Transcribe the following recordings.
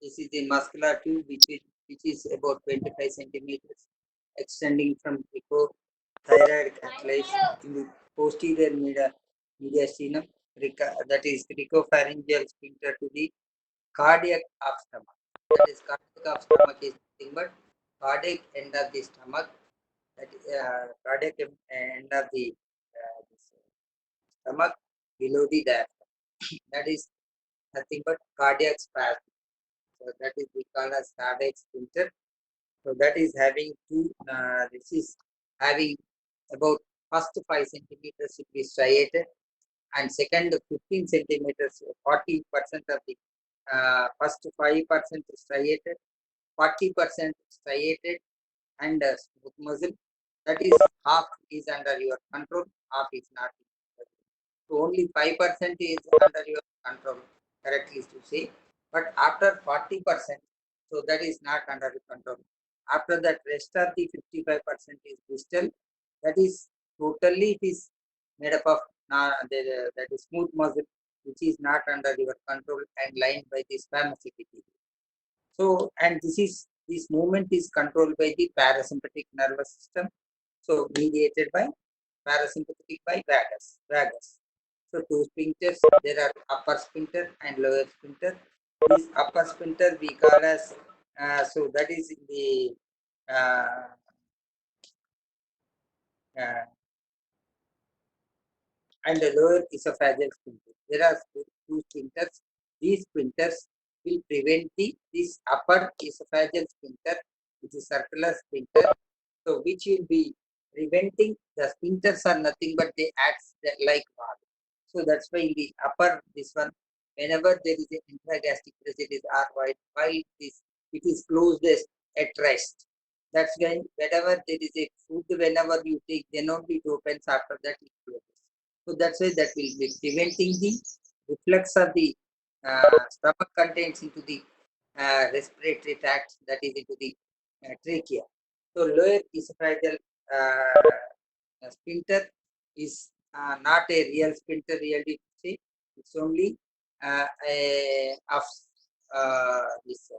This is the muscular tube which is about 25 centimeters, extending from thyroid cartilage in the posterior mediastinum, that is cricopharyngeal sphincter to the cardiac of stomach. That is cardiac of stomach is nothing but cardiac end of the stomach. That cardiac end of the this, stomach below the diaphragm. That is nothing but cardiac spasm. So that is we call as cardiac sphincter. So that is having two. This is having about first 5 centimeters should be striated, and second 15 centimeters, 40% of the first 5% striated, 40% striated, and smooth muscle. That is half is under your control, half is not. So only 5% is under your control, correctly to say. But after 40%, so that is not under your control. After that, rest of the 55% is distal. That is totally it is made up of that is smooth muscle, which is not under your control and lined by the squamous epithelium. So, and this movement is controlled by the parasympathetic nervous system. So, mediated by parasympathetic by vagus. So, two sphincters, there are upper sphincter and lower sphincter. This upper sphincter we call as, so that is in the uh, uh, and the lower esophageal sphincter. There are two sphincters. These sphincters will prevent this upper esophageal sphincter, which is circular sphincter. So, which will be preventing the sphincters are nothing but they act like valve. So that's why in the upper this one, whenever there is an intragastric pressure is R wide, while it is closed at rest. That's when whenever there is a food, whenever you take, then only it opens, after that it closes. So that's why that will be preventing the reflux of the stomach contents into the respiratory tract, that is into the trachea. So lower esophageal sphincter is not a real sphincter, really to say. It's only of this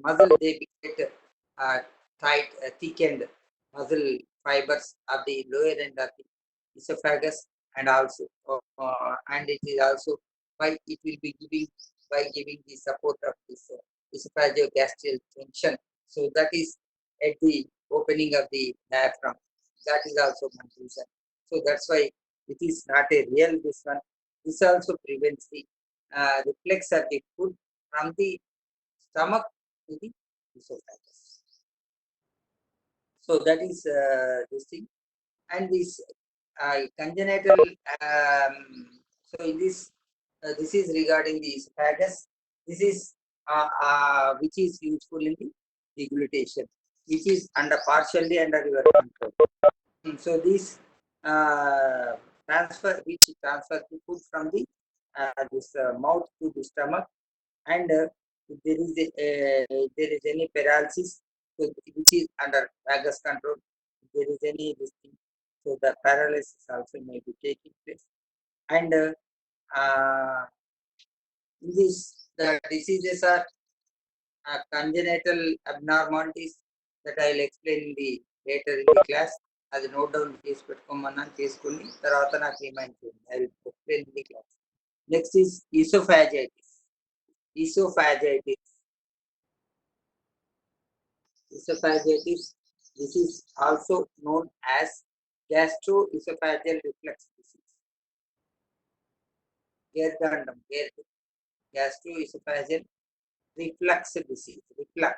muscle, they get tight, thickened muscle fibers of the lower end of the esophagus, and also and it is also by it will be giving by giving the support of this esophageal junction. So that is at the opening of the diaphragm. That is also one reason. So that's why it is not a real this one. This also prevents the reflex of the food from the stomach to the esophagus. So that is this thing. And this congenital, so in this is regarding the esophagus. This is which is useful in the deglutition, which is partially under your control. So this transfer the food from the this mouth to the stomach, and if there is any paralysis, so which is under vagus control. If there is any this thing, so the paralysis also may be taking place. And in this, the diseases are congenital abnormalities that I will explain in the later in the class. అది note down చేసి పెట్టుకోమన్నాను, చేసుకుని తర్వాత నాకు remind చేయండి. I will explain in the class. Next is esophagitis. Esophagitis. Esophagitis. This is also known as gastroesophageal reflux disease. Gastroesophageal reflux disease. Reflux.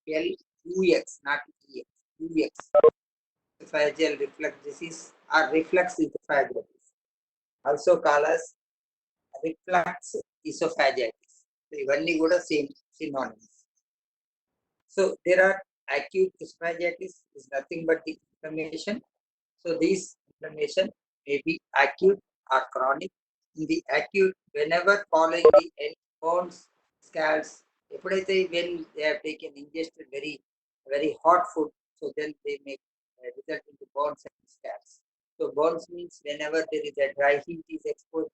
REFLUX, not EX. UX. Esophageal reflux disease or reflux esophagitis. Also called as reflux esophagitis. ఇవన్నీ కూడా same synonyms. So there are acute esophagitis is nothing but the inflammation. So this inflammation may be acute or chronic. In the acute, whenever following the bones, scalds, when they have taken ingested very hot food, so then they may result into bones and scalds. So bones means whenever there is a dry heat is exposed,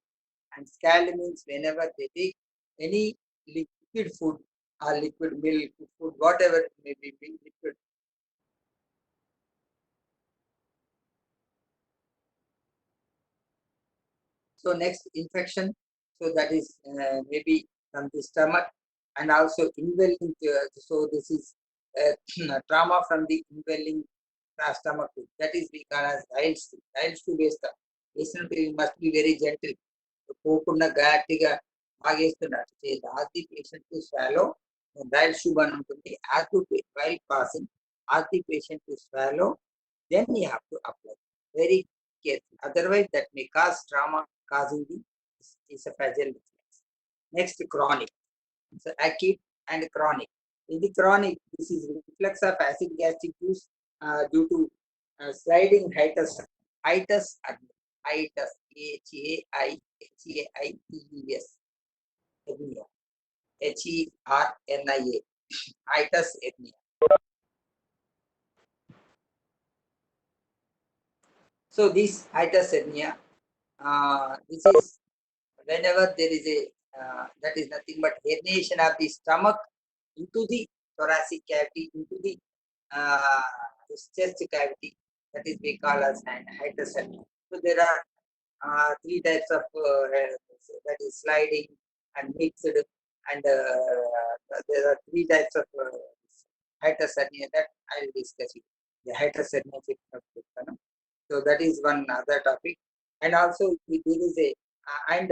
and scald means whenever they take any liquid food or liquid milk, food, whatever it may be, liquid. So next infection, so that is maybe from the stomach and also inwelling. So this is trauma from the inwelling stomach. That is we call as Giles tube. Giles tube వేసినప్పుడు you must be very gentle. పోకుండా గట్టిగా ఆగేస్తున్నారు. Ask the patient to swallow. Giles tube అని ఉంటుంది. As to while passing, ask the patient to swallow. Then you have to apply. Very careful. Otherwise, that may cause trauma, causing the esophageal reflux. Next, chronic. So acute and chronic. In the chronic, this is reflux of acid gastric juice due to sliding hiatus. Hiatus hiatus. H-A-I-H-A-I-T-U-S. Hernia. H-E-R-N-I-A. Hiatus hernia. So this hiatus hernia, this is whenever there is a that is nothing but herniation of the stomach into the thoracic cavity, into the this chest cavity, that is we call as hiatus hernia. So there are three types of that is sliding and mixed, and there are three types of hiatus hernia that I will discuss it. The hiatus hernia. So that is one other topic, and also there is a and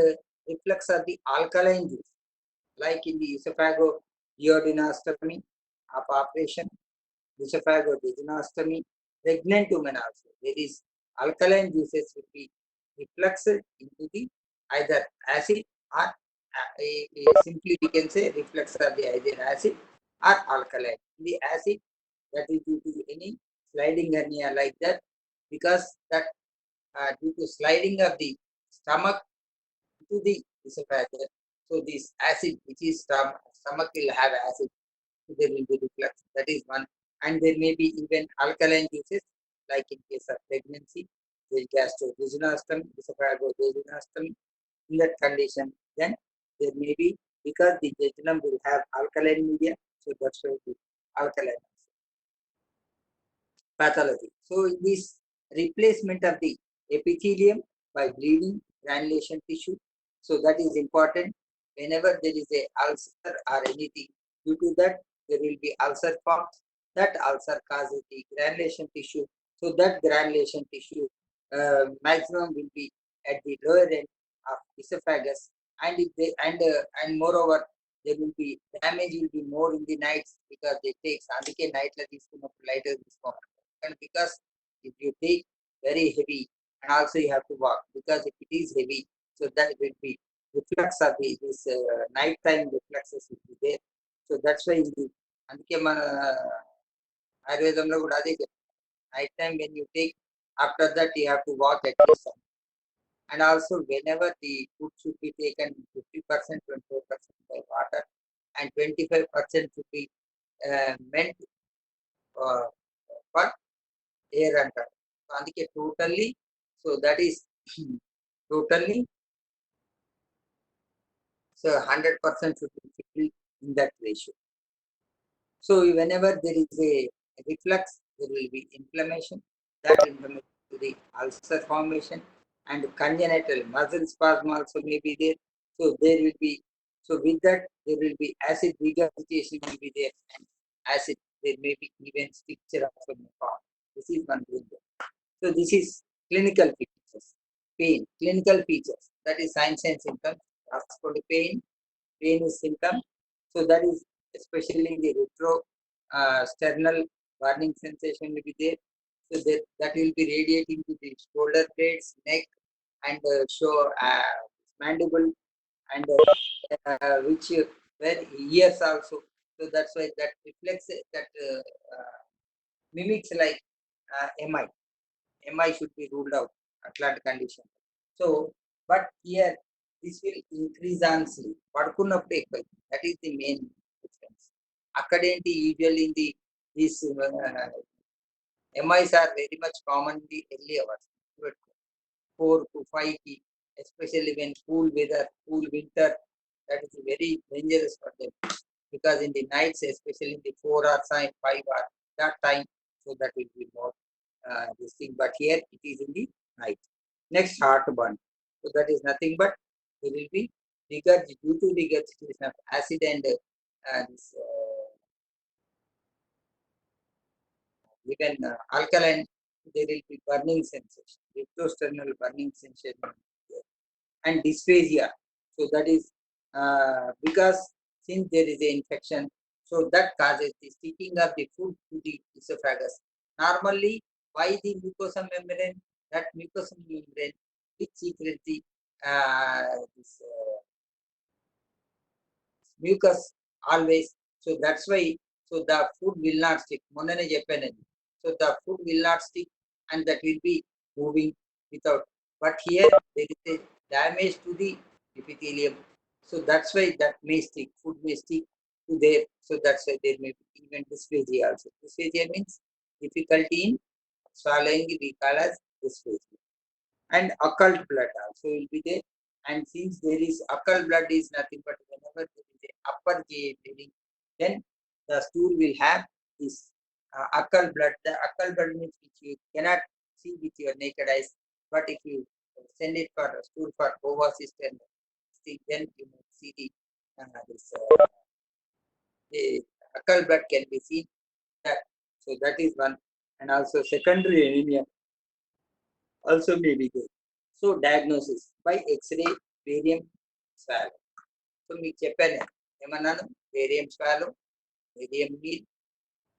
reflux of the alkaline juice, like in the esophagoduodenostomy of operation, esophagoduodenostomy, pregnant women also. There is alkaline juices will be refluxed into the either acid or simply we can say reflux of the either acid or alkaline. The acid, that is due to any sliding hernia like that, because that due to sliding of the stomach to the esophagus. So this acid, which is stomach will have acid, so there will be reflux. That is one. And there may be even alkaline juices, like in case of pregnancy, the gastroduodenostomy, esophagoduodenostomy. In that condition, then there may be, because the jejunum will have alkaline media, so that's why the alkaline pathology. So this replacement of the epithelium by bleeding granulation tissue. So that is important. Whenever there is a ulcer or anything, due to that there will be ulcer forms. That ulcer causes the granulation tissue. So that granulation tissue maximum will be at the lower end of esophagus, and if they and moreover there will be damage will be more in the nights, because they take అందుకే night లో తీసుకున్నప్పుడు light తీసుకోవాలి. And because if you take very heavy, and also you have to walk, because if it is heavy, so that will be reflux of this night time reflexes will be there. So that's why అందుకే మన ఆయుర్వేదంలో కూడా అదే చెప్తారు. Night time when you take, after that you have to walk at least. And also whenever the food should be taken 50%, 24% by water, and 25% should be meant uh, for air అంటారు. So అందుకే totally, so that is totally, so 100% should be filled in that ratio. So whenever there is a reflux, there will be inflammation. That inflammation to the ulcer formation, and congenital muscle spasm also may be there. So there will be, so with that there will be acid regurgitation will be there, and acid, there may be even stricture also may form. This is one danger. So this is clinical features. Pain, clinical features, that is signs and symptoms. Ask for the pain. Pain is symptom. So that is especially the retro sternal burning sensation will be there. So that will be radiating to the shoulder blades, neck, and show mandible, and which where ears also. So that's why that reflects that mimics like MI. MI should be ruled out at that condition. So, but here this will increase on sleep. పడుకున్నప్పుడు ఎక్కువ. That is the main difference. అక్కడేంటి usually in the these MIs are very much common in the early hours, 4 to 5 especially when cool weather, cool winter, that is very dangerous for them, because in the nights, especially in the 4 hour time, 5 hour, that time, so that will be more this thing. But here it is in the night. Next, heartburn. So that is nothing but there will be regurgitation due to regurgitation of acid and this, even alkaline. There will be burning sensation, retrosternal burning sensation, and dysphagia. So that is because since there is an infection, so that causes the sticking of the food to the esophagus. Normally, why the mucosa membrane? That mucosa membrane which secretes this mucus always. So that's why. So the food will not stick. Monane చెప్పాను. So the food will not stick, and that will be moving without. But here there is a damage to the epithelium. So that's why that may stick. Food may stick to there. So that's why there may be even dysphagia also. Dysphagia means difficulty in swallowing. We call as dysphagia. And occult blood also will be there. And since there is occult blood is nothing but whenever there is a upper GI bleeding, then the stool will have this occult blood. The occult blood means which you cannot see with your naked eyes, but if you send it for a stool for ovocyst and then you may see the occult blood can be seen. That. So that is one. And also secondary anemia also may be there. So diagnosis by X-ray barium swallow. So మీకు చెప్పాను ఏమన్నాను, barium swallow, barium meal,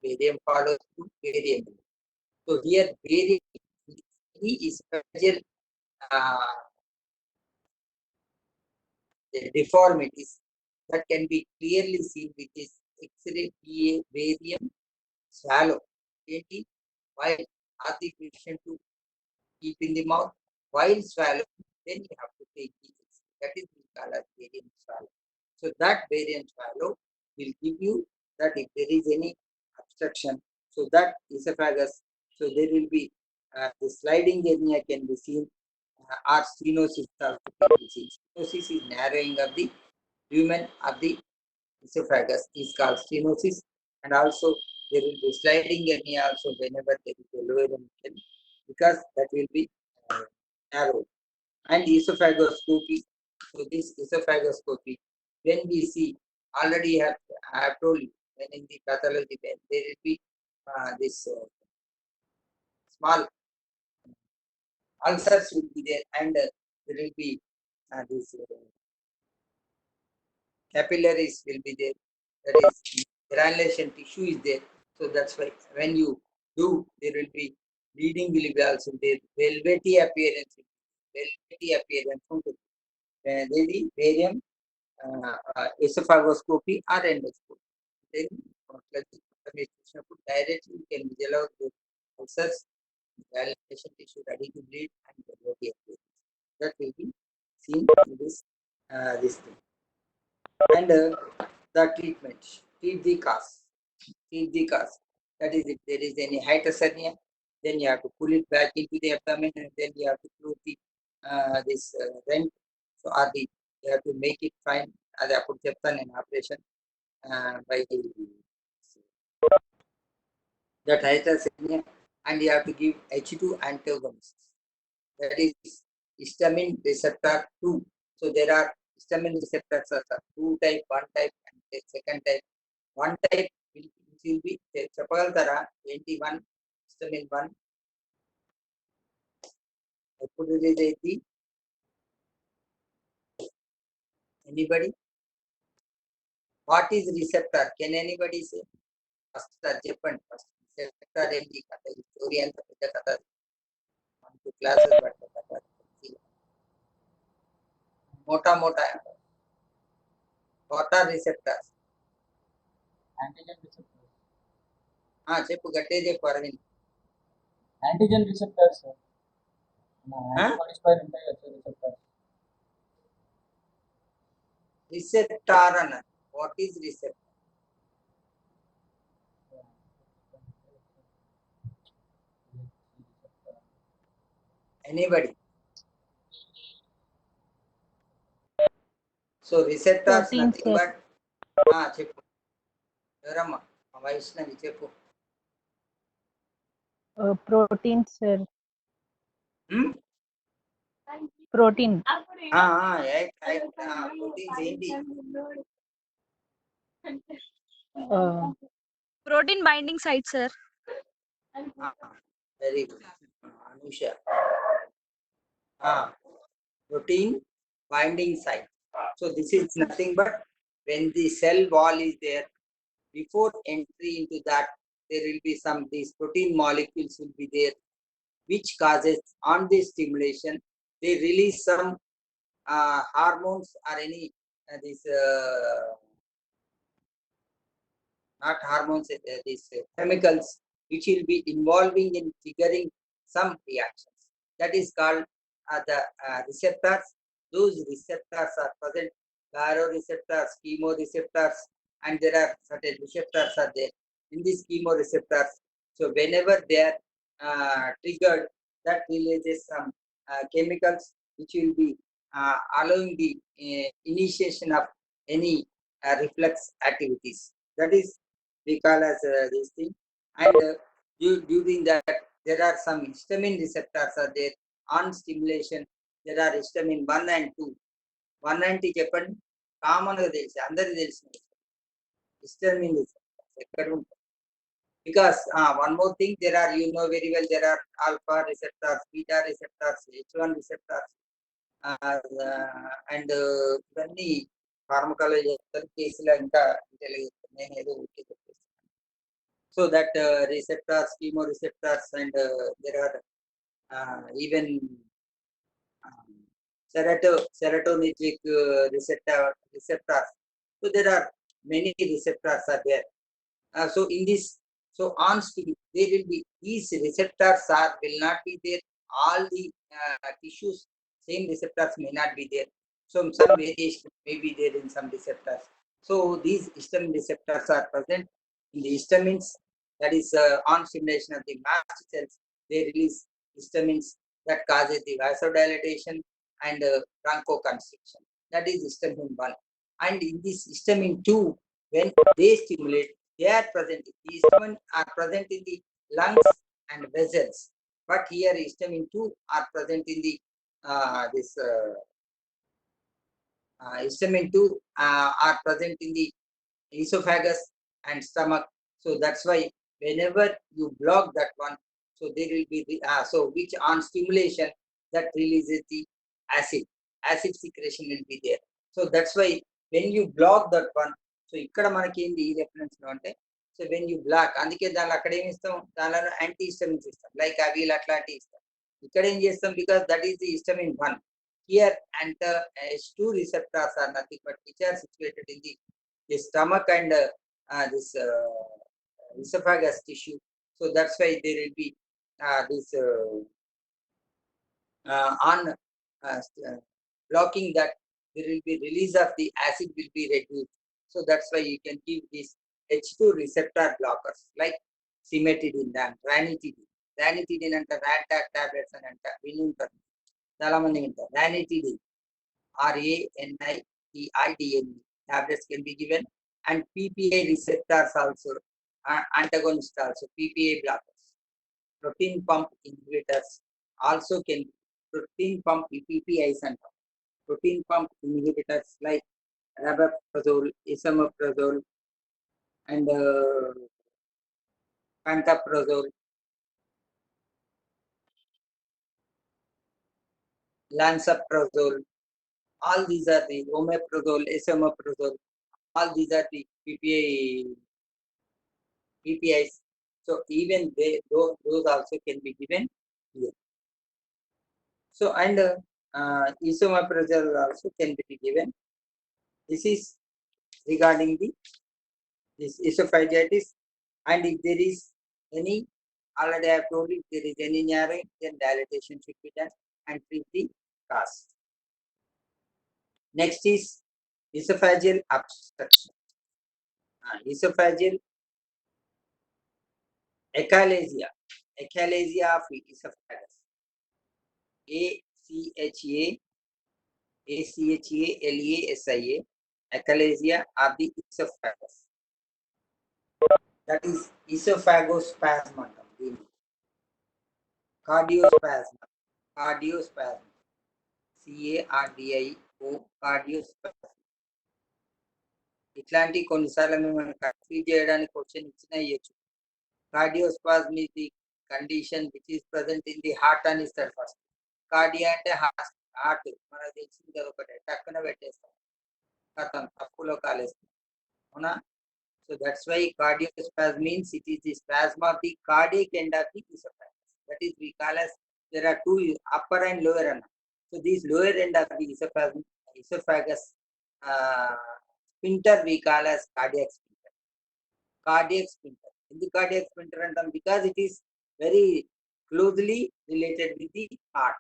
barium follow through, barium. So here barium is fragile deformities that can be clearly seen with this X-ray barium swallow. Why are the patient to keep in the mouth while swallowing, then you have to take the X-ray. That is we call as barium swallow. So that barium swallow will give you that if there is any obstruction, so that esophagus, so there will be the sliding hernia can be seen, or stenosis also can be seen. Stenosis is narrowing of the lumen of the esophagus is called stenosis, and also there will be sliding hernia also whenever there is a lower infection, because that will be narrow. And esophagoscopy. So this esophagoscopy, when we see, already I have told you, when in the pathology, then there will be this small ulcers will be there, and there will be this capillaries will be there. That is granulation tissue is there. So that's why when you do, there will be bleeding will be also there. Velvety appearance. Velvety appearance. There is barium esophagoscopy or endoscopy. Then directly you can visualize the ulcers, granulation tissue ready to bleed, and velvety appearance. That will be seen in this thing. And the treatment, treat the cause. Treat the cause. That is, if there is any hiatus hernia, then you have to pull it back into the abdomen, and then you have to close the this rent. So or the you have to make it fine. Ada appudu cheptanu in operation by that hiatus hernia, and you have to give H2 antagonist. That is histamine receptor 2. So there are histamine receptors are two type, one type, and the second type. One type will be చెప్పగలుగుతారా ఏంటి one histamine 1 ఎప్పుడు release అయింది? Anybody? What is receptor? Can anybody say? First చెప్పండి. First receptor ఏంటి కథ, ఈ story అంత పెద్ద కథ, 1 2 క్లాసెస్ పట్టే కథ. మోటా what are receptors? Antigen receptors. చెప్పు గట్టిగా చెప్పు అరవింద్. Antigen receptors. Antibodies పైన ఉంటాయి కదా receptors. Receptor అన్న. What is receptor? Anybody? So receptors Protein, nothing sir. but చెప్పు ఎవరమ్మా వైష్ణవి చెప్పు. Protein, sir. Protein. ప్రోటీన్స్ ఏంటి? Protein binding site, sir. Very good Anusha. Protein binding site. So this is nothing but when the cell wall is there, before entry into that, there will be some these protein molecules will be there, which causes on this stimulation they release some hormones or any not hormones, these chemicals which will be involving in triggering some reactions. That is called the receptors. Those receptors are present, baroreceptors, chemoreceptors, and there are certain receptors are there in these chemoreceptors. So whenever they are triggered, that releases some chemicals which will be allowing the initiation of any reflex activities. That is we call as this thing. And during that, there are some histamine receptors are there. On stimulation, there are histamine 1 and 2. 1 and 2 చెప్పండి, common గా తెలిసి అందరికి తెలిసిన histamine receptors. Because one more thing, there are, you know very well, there are alpha receptors, beta receptors, H1 receptors, and ఇవన్నీ pharmacology కేసులో ఇంకా తెలియదు, నేను ఏదో so that receptors, chemoreceptors, and there are even serotonergic receptors. So there are many receptors are there. So in this, so on there will be these receptors will not be there. All the tissues, same receptors may not be there. So some variation may be there in some receptors. So these histamine receptors are present in the histamines. That is on stimulation of the mast cells, they release histamines that causes the vasodilatation and bronchoconstriction. That is histamine 1. And in this histamine 2, when they stimulate, they are present. These histamine are present in the lungs and vessels, but here histamine 2 are present in the histamine 2 are present in the esophagus and stomach. So that's why whenever you block that one, so there will be so which on stimulation that releases the acid secretion will be there. So that's why when you block that one, so ఇక్కడ మనకి ఏంటి ఈ reference లో అంటే, so when you black, అందుకే దానిలో అక్కడ ఏమి ఇస్తాం, దానిలో యాంటీ హిస్టమిన్స్ ఇస్తాం, లైక్ అవిల్ అట్లాంటివి ఇస్తాం. ఇక్కడ ఏం చేస్తాం, because that is the histamine 1. Here and H2 receptors are nothing but which are situated in the stomach and this esophagus tissue. So that's why there will be this on blocking that, there will be release of the acid will be reduced. So that's why you can give these H2 receptor blockers like cimetidine and ranitidine. Ranitidine and Rantac tablets and వినుంటారు చాలా మంది వింటారు. ranitidine, RANITIDINE tablets can be given, and PPA receptors also, antagonist also, PPA blockers. Protein pump inhibitors also can, protein pump PPIs and protein pump inhibitors like rabeprazole, esomeprazole, and pantoprazole, lansoprazole. All these are the omeprazole, esomeprazole. All these are the PPIs. So even those also can be given here. So and esomeprazole also can be given. This is regarding this esophagitis. And if there is any, already I have told you, if there is any narrowing, then dilatation should be done and treat the cause. Next is esophageal obstruction. Esophageal achalasia of esophagus. ACHA ACHALASIA, achalasia of the esophagus. That is esophagospasm అంటాం దీన్ని. Cardiospasm, cardiosperm, CARDIO, cardiosperm. ఇట్లాంటి కొన్నిసార్లు మేము confuse చేయడానికి question ఇచ్చిన ఇవ్వచ్చు. Cardiospasm is the condition which is present in the heart అని ఇస్తాడు ఫస్ట్. కార్డియా అంటే హార్ట్ మనకు తెలిసింది కదా ఒకటే, టక్కున పెట్టేస్తాం, కథం తప్పులో కాలేస్తాం, అవునా? So that's why cardiospas means it is the spasm of the cardiac end of the esophagus. That is we call as, there are two, upper and lower end. So this lower end of the esophagus sphincter we call as cardiac sphincter. Cardiac sphincter. In the cardiac sphincter antam because it is very closely related with the heart.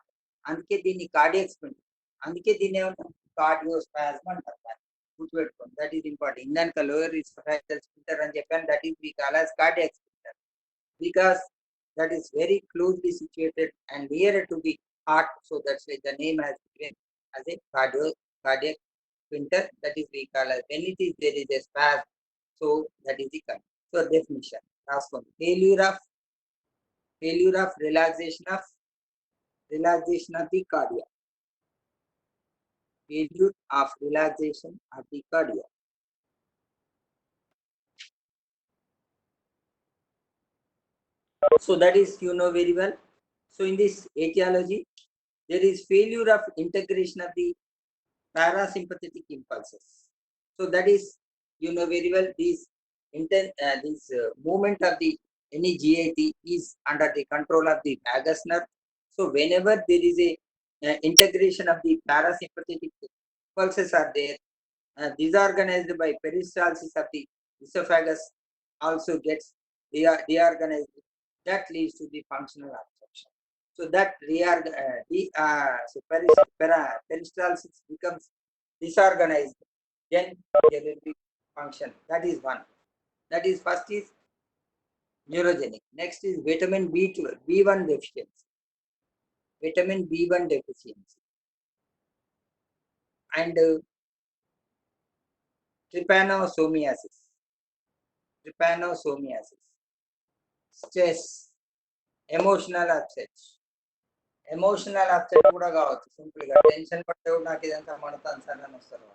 అందుకే దీన్ని cardiac sprinter, అందుకే దీన్ని ఏమంటాం cardiospasm అంటారు. గుర్తుపెట్టుకోండి, that is important. ఇందాక lower esophageal sphincter అని చెప్పాను, that is we call as cardiac sphincter because that is very closely situated and nearer to the heart. So that's why the name has given as a cardiac sphincter. That is we call as, when it is there is a spasm, so that is the kind. So definition, last one, failure of relaxation of the cardia. Failure of relaxation of the cardia. So that is you know very well. So in this etiology, there is failure of integration of the parasympathetic impulses. So that is you know very well, this movement of the any GIT is under the control of the vagus nerve. So whenever there is a integration of the parasympathetic pulses are there, disorganized by peristalsis of the esophagus also gets reorganized. That leads to the functional obstruction. So that peristalsis becomes disorganized, then there will be function. That is one. That is first is neurogenic. Next is vitamin B1 deficiency. Vitamin B1 deficiency and trypanosomiasis. Stress, emotional upset. Emotional upset కూడా కావచ్చు. Simple గా tension పడితే కూడా నాకు ఇదంతా పడతాను sir అని వస్తారు.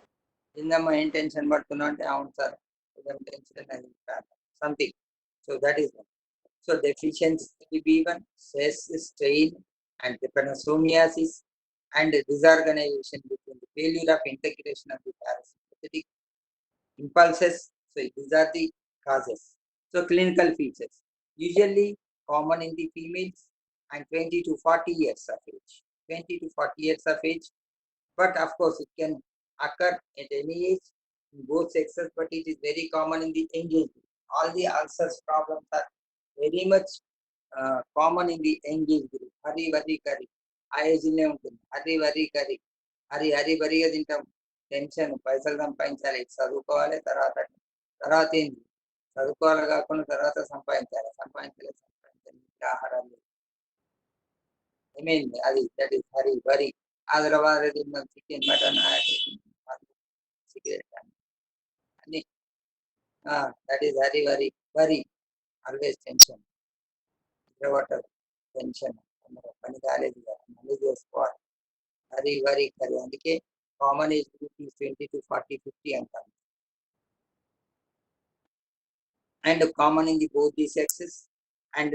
ఇందమ్మా ఏం టెన్షన్ పడుతున్నా అంటే, అవును sir tension something. So that is one. So deficiency B1, stress, strain and trypanosomiasis and disorganization between the failure of integration of the parasympathetic impulses. So these are the causes. So clinical features usually common in the females and 20 to 40 years of age. 20 to 40 years of age, but of course it can occur at any age in both sexes, but it is very common in the young age. All the ulcers problems are very much common in the young age group. Hari vari kari ఆ age లే ఉంటుంది. హరి వరి కరి హరి వరిగా తింటాం. Tension, పైసలు సంపాదించాలి, చదువుకోవాలి, తర్వాత ఏంటి చదువుకోవాలి కాకుండా తర్వాత సంపాదించాలి ఆహారాలు ఏమైంది అది. దట్ ఈస్ హరి వరి. హైదరాబాద్ తిన్నాం చికెన్, మటన్, సిగరెట్ అన్ని. దట్ ఈస్ హరి వరి. ఆల్వేస్ టెన్షన్, వాటర్ టెన్షన్, పని కాలేదు కదా మళ్ళీ చేసుకోవాలి. హరి వరి కరి. అందుకే కామన్ ఏజ్ గ్రూప్ 20 to 40, 50 అంటాం. And common in the both the sexes, and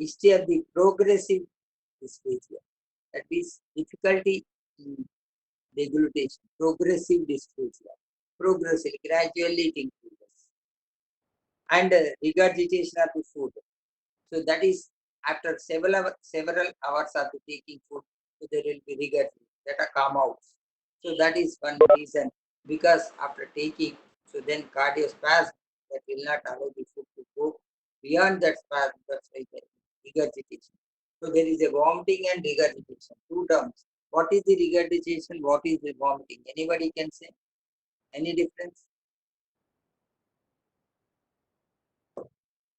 history of the progressive dysphagia. That is difficulty in deglutition. Progressive dysphagia. Progressive, gradually it increases. And regurgitation of the food. So that is after several hours of the taking food, so there will be regurgitation that are come out. So that is one reason, because after taking, so then cardiospasm that will not allow the food to go beyond that spasm. That's why there is regurgitation. So there is a vomiting and regurgitation, two terms. What is the regurgitation? What is the vomiting? Anybody can say? Any difference?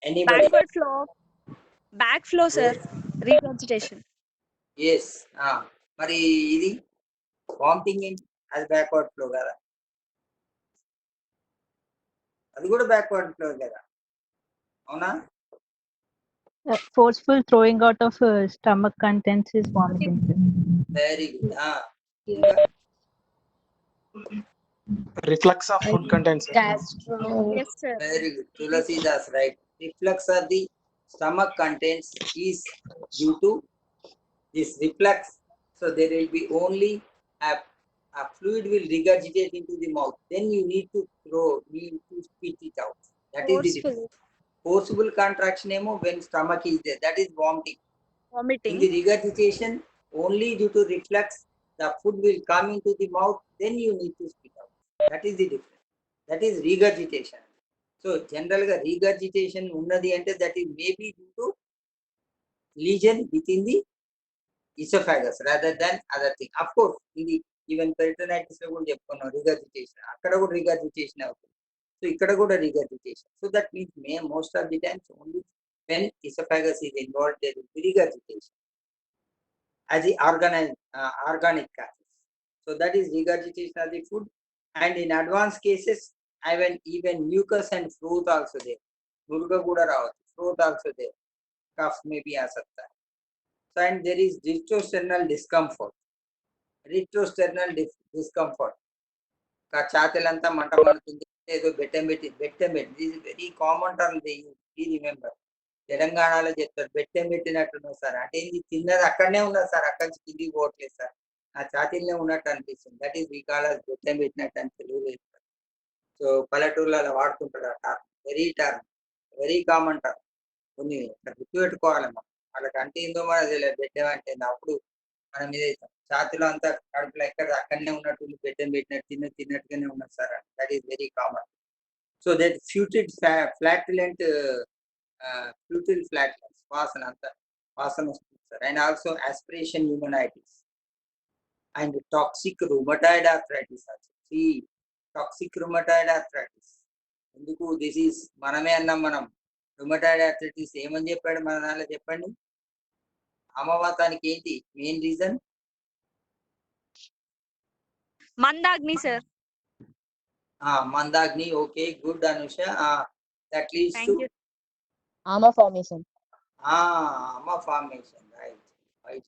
Anybody? Back flow sir, regurgitation. Yes. మరి ఇది vomiting ఏంటి? అది backward flow కదా, అది కూడా backward flow కదా, అవునా? Forceful throwing out of stomach contents is vomiting, sir. Very good. ఇంకా Reflux of food contents. Yes, sir. very good. Tulasidas, right. Reflux of the stomach contents is due to this reflux. So there will be only a fluid will regurgitate into the mouth. Then you need to spit it out. That is the Forceful difference. Forcible contraction when stomach is there, that is vomiting. In vomiting. the regurgitation, only due to reflux, the food will come into the mouth, then you need to spit out. That is the difference. That is regurgitation. So general regurgitation unnadi ante that is maybe due to lesion within the esophagus rather than other thing. Of course, ఇది even peritonitis లో కూడా చెప్పుకున్నాం regurgitation, అక్కడ కూడా regurgitation అవుతుంది. So ఇక్కడ కూడా regurgitation. So that means most of the times only when esophagus is involved, there will be regurgitation as the organic causes. So that is regurgitation of the food. And in advanced cases, even mucus and froth also there. Murga kuda ravatu, froth also there. Cough may be aa sakta hai. So and there is retrosternal discomfort. Retrosternal discomfort. ఛాతీలంతా మంట పడుతుంది, ఏదో బెట్టెంబెట్టి. This is very common term, they remember. తెలంగాణలో చెప్తారు బెట్టెం పెట్టినట్టున్నారు sir అంటే ఏంది, తిన్నది అక్కడనే ఉన్నది సార్, అక్కడి నుంచి కిందికి పోవట్లేదు సార్, ఆ ఛాతీలనే ఉన్నట్టు అనిపిస్తుంది. దట్ ఈస్ వికాల బెట్టెం పెట్టినట్టు అని తెలుగులో చెప్తారు. సో పల్లెటూర్లలో వాడుతుంటారు ఆ టర్మ్, వెరీ కామన్ టర్మ్. కొన్ని గుర్తుపెట్టుకోవాలి మనం, వాళ్ళకి అంటే ఏందో మనకు తెలియదు బెట్టెం అంటే ఏందో. అప్పుడు మన మీద ఛాతీలో అంతా కడుపులో ఎక్కడ అక్కడనే ఉన్నట్టు బెట్టెం పెట్టినట్టు తిన్నట్టుగానే ఉన్నది sir. That is very common. So that flatulent futile flatulence, వాసన వస్తుంది sir. And also aspiration pneumonitis and toxic rheumatoid arthritis also. Toxic rheumatoid arthritis ఎందుకు, దిస్ ఈస్ మనమే అన్నాం మనం. రుమటాయిడ్ ఆర్థరైటిస్ ఏమని చెప్పాడు మన దానిలో చెప్పండి. అమవాతానికి ఏంటి మెయిన్ రీజన్? Mandagni, sir. మందాగ్ని. Okay, good Anusha. That leads Thank to you. Ama formation. ama formation, right.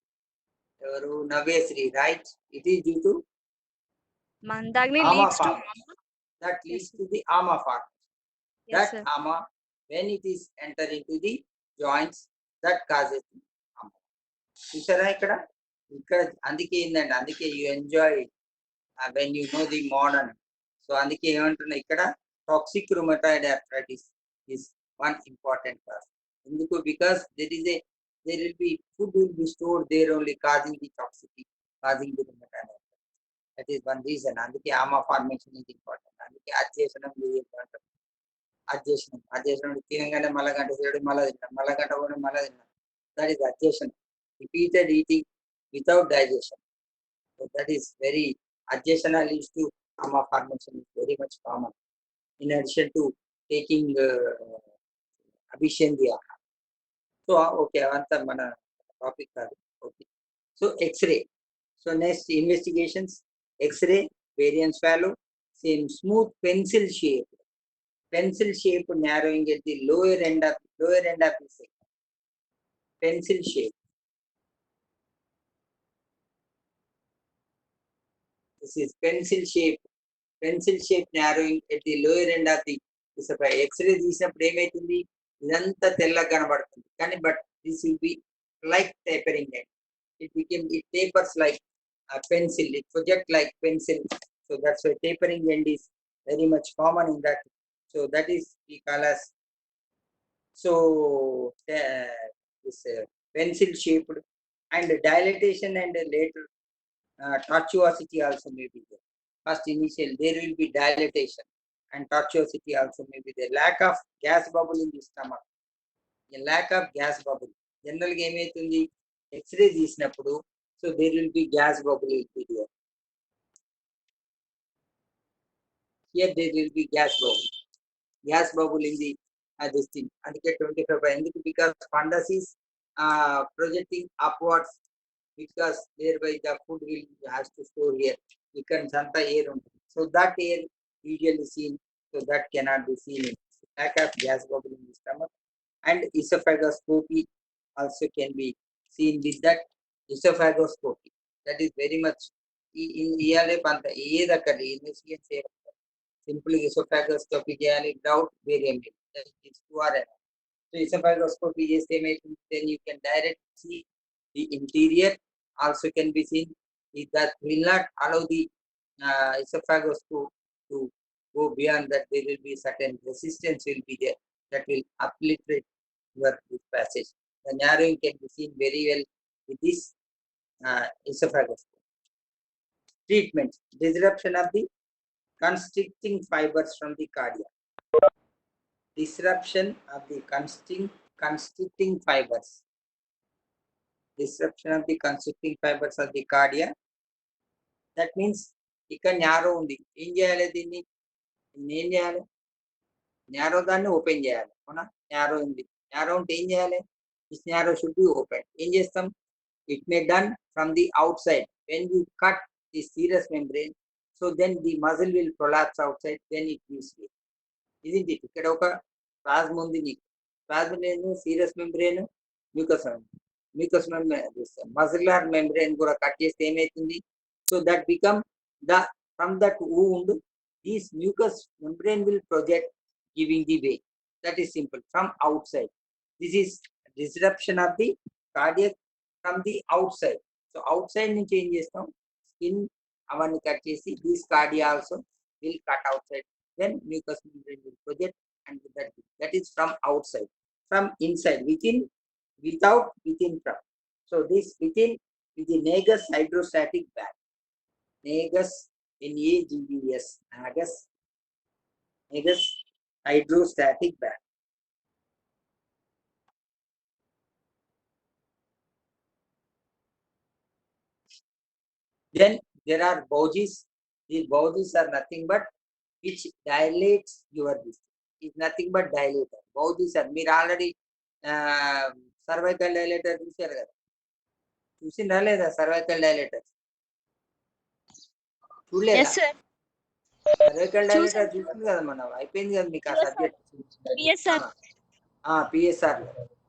ఎవరు? Navyasri, right. It is due to Mandagni ama leads to. formation. That leads to the ama formation. Yes, That sir. ama, when it is enter into the joints, that causes the ama. చూసారా ఇక్కడ అందుకే ఏంటంటే, అందుకే you enjoy when you know the modern. So అందుకే ఏమంటున్నా ఇక్కడ toxic rheumatoid arthritis is one important cause. ఎందుకు? Because there will be food will be stored there only, causing the toxicity, causing the rheumatoid arthritis. That is one reason. అందుకే ఆమా formation is important. అందుకే అధ్యసనం అంటారు. అధ్యసనం తినగానే మళ్ళా గంట చేయడం, మళ్ళా తిన్నాం, మళ్ళా గంట పోవడం, మళ్ళా తిన్నాం. దట్ ఈస్ అధ్యసనం. Repeated eating without digestion. So that is very adjacent leads to ama formation is very much common. In addition to taking abhishendia. So okay, avantar mana topic kaadu. Okay. So X-ray. So next investigations, X-ray, barium swallow, same smooth pencil shape. Pencil shape narrowing at the lower end of the segment. Pencil shape. This is pencil shape narrowing at the lower end of the X-ray తీసినప్పుడు ఏమైతుంది, ఇదంతా తెల్లగా కనబడుతుంది. కానీ but this will be like tapering end. It tapers like a pencil. It projects like pencil. So that's why tapering end is very much common in that. So that is we call as this pencil shaped, and dilatation and later tortuosity also may be there. First initial there will be dilatation and tortuosity also may be there. Lack of gas bubble in the stomach. A lack of gas bubble. General ga ఏమైతుంది, X-ray తీసినప్పుడు so there will be gas bubble will be there. Here there will be gas bubble in the this thing. అందుకే 25 ఎందుకు, because fundus is projecting upwards, because thereby the food will has to store here. becomes anta air ఉంటుంది. So that air usually seen, so that cannot be seen in lack of gas bubble in the stomach. And esophagoscopy also can be seen with that esophagoscopy. That is very much in ELA panta ఏదక్కడ investigate చేయాలి, simple esophagoscopy చేయాలి, doubt వేరేం లేదు. That is 2RL. So esophagoscopy చేస్తే ఏమైతుంది, then you can direct see the interior also can be seen. If that will not allow the esophagus to go beyond that, there will be certain resistance will be there that will obliterate your this passage. The narrowing can be seen very well with this esophagus. Treatment: disruption of the constricting fibers from the cardia. Disruption of the constricting fibers. Disruption of the constricting fibers of the cardia. That means ఇక్కడ narrow ఉంది, ఏం చేయాలి దీన్ని, ఏం చేయాలి, narrow దాన్ని open చేయాలి, అవునా, న్యారో ఉంది, న్యారో ఉంటే ఏం చేయాలి, this narrow should be open. ఏం చేస్తాం, it may done from the outside when you cut the serous membrane, so then the muscle will prolapse outside, then it gives way. ఇది ఇక్కడ ఒక plasma ఉంది, నీకు plasma serous membrane, mucous muscular membrane కూడా cut చేస్తే ఏమవుతుంది, so that become the from that wound this mucous membrane will project, giving the way. That is simple, from outside. This is disruption of the cardiac from the outside. So outside నుంచి ఏం చేస్తాం, skin అవన్నీ cut చేసి this cardia also will cut outside, then mucous membrane will project, and that is from outside. From inside, within, without, within, from. So this within is the nagus hydrostatic bag. Nagus, NAGUS, nagus hydrostatic bag. Then there are bougies. These bougies are nothing but which dilates your this. Is nothing but dilator. Bougies are మీరు already cervical dilator చూసారు కదా, చూసిందా లేదా cervical dilator, చూడలేదా, yes sir, cervical dilator చూసింది కదా మనం, అయిపోయింది కదా మీకు ఆ subject. Yes sir. PSR.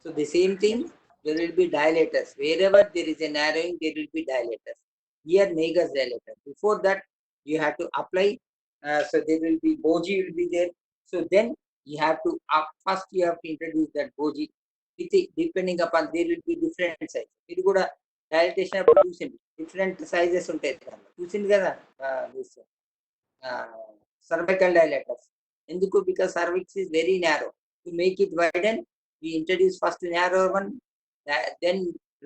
So the same thing, there will be dilators. Wherever there is a narrowing, there will be dilators. Here nagus dilator. Before that, you have to apply. So there will be bogie will be there. So then you have to first you have to introduce that bogie. Depending upon, there will be different sizes. It కూడా dilatation అప్పుడు చూసింది, different sizes ఉంటాయి కదా, చూసింది కదా this cervical dilators. ఎందుకు, because cervix is very narrow. To make it widen, we introduce first narrower one, then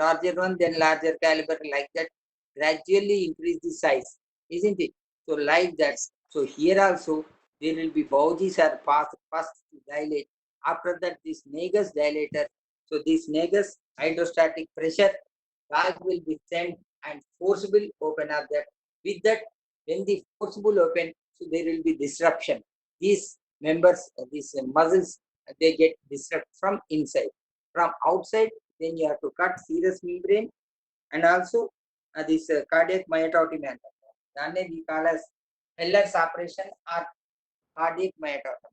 larger one, then larger caliber, like that. Gradually increase the size, isn't it? So like that. So here also there will be bougies are passed first to dilate. After that, this nagus dilator. So this nagus hydrostatic pressure valve will be sent and forcible open up that. With that, when the forcible open, so there will be disruption. These members, these muscles, they get disrupted from inside. From outside, then you have to cut serous membrane, and also this cardiac myotomy. Then we call as Heller's operation or cardiac myotomy.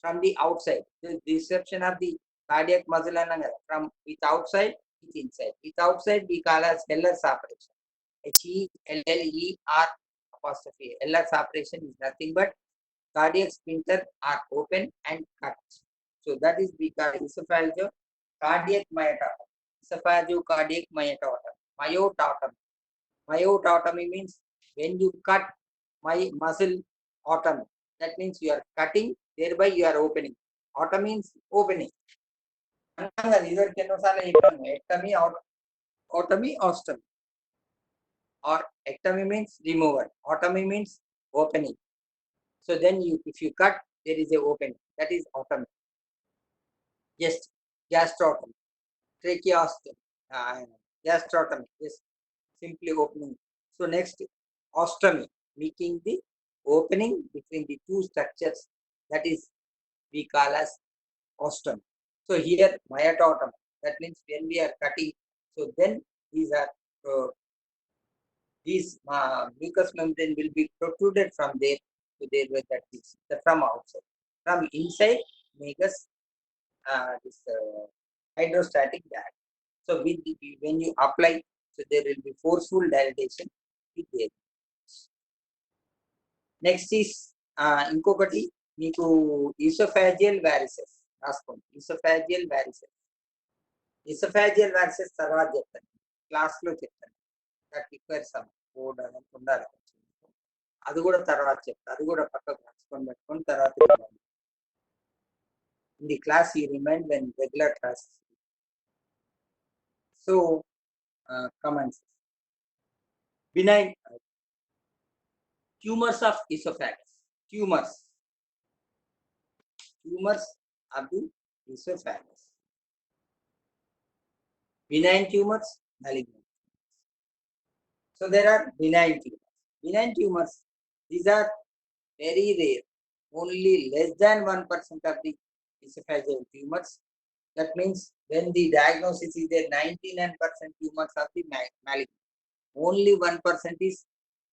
From the outside, the disruption of the cardiac muscle and from with outside, with inside. With outside, we call as Heller's operation. HELLER apostrophe. Heller's operation is nothing but cardiac sphincter are open and cut. So that is because esophageal cardiac myotomy. Esophageal cardiac myotomy. Myotomy. Myotomy means when you cut my muscle otomy. That means you are cutting, thereby you are opening. Otomy means opening. Ectomy, otomy, ostomy. Or ectomy means removal. Otomy means opening. So then you, if you cut, there is a opening. That is otomy. Just gastrotomy, tracheostomy, gastrotomy, just simply opening. So next, ostomy, making the opening between the two structures. That is we call as ostomy. So here myotomy. That means when we are cutting, so then these are This mucous membrane will be protruded from there to there where that is from outside. From inside, mucus this hydrostatic bag. So when you apply, so there will be forceful dilatation there. Next is ఇంకొకటి మీకు oesophageal వారిసెస్ రాసుకోండి. Oesophageal వారిసెస్ తర్వాత చెప్తాను, క్లాస్లో చెప్తాను. That requires some code అనేది ఉండాలి, అది కూడా తర్వాత చెప్తాను. అది కూడా పక్కకు రాసుకొని పెట్టుకొని తర్వాత in the class you remind when regular class. So comments. Benign tumors of esophagus. Tumors of the esophagus. Benign tumors, malignant. So there are benign tumors. Benign tumors, these are very rare. Only less than 1% of the esophageal tumors. That means when the diagnosis is there, 99% tumors of the malignant. Only 1% is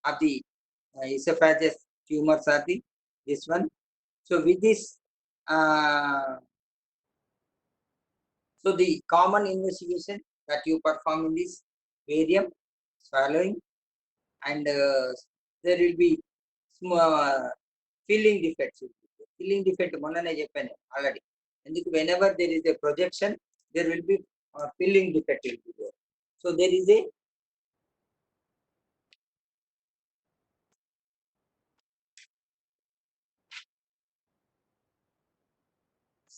of the esophagus tumors are the this one. So with this, so the common investigation that you perform in this barium, swallowing, and there will be filling defects. Filling defect మొన్ననే చెప్పాను already. ఎందుకు whenever there is a projection, there will be filling defect will be there. So there is a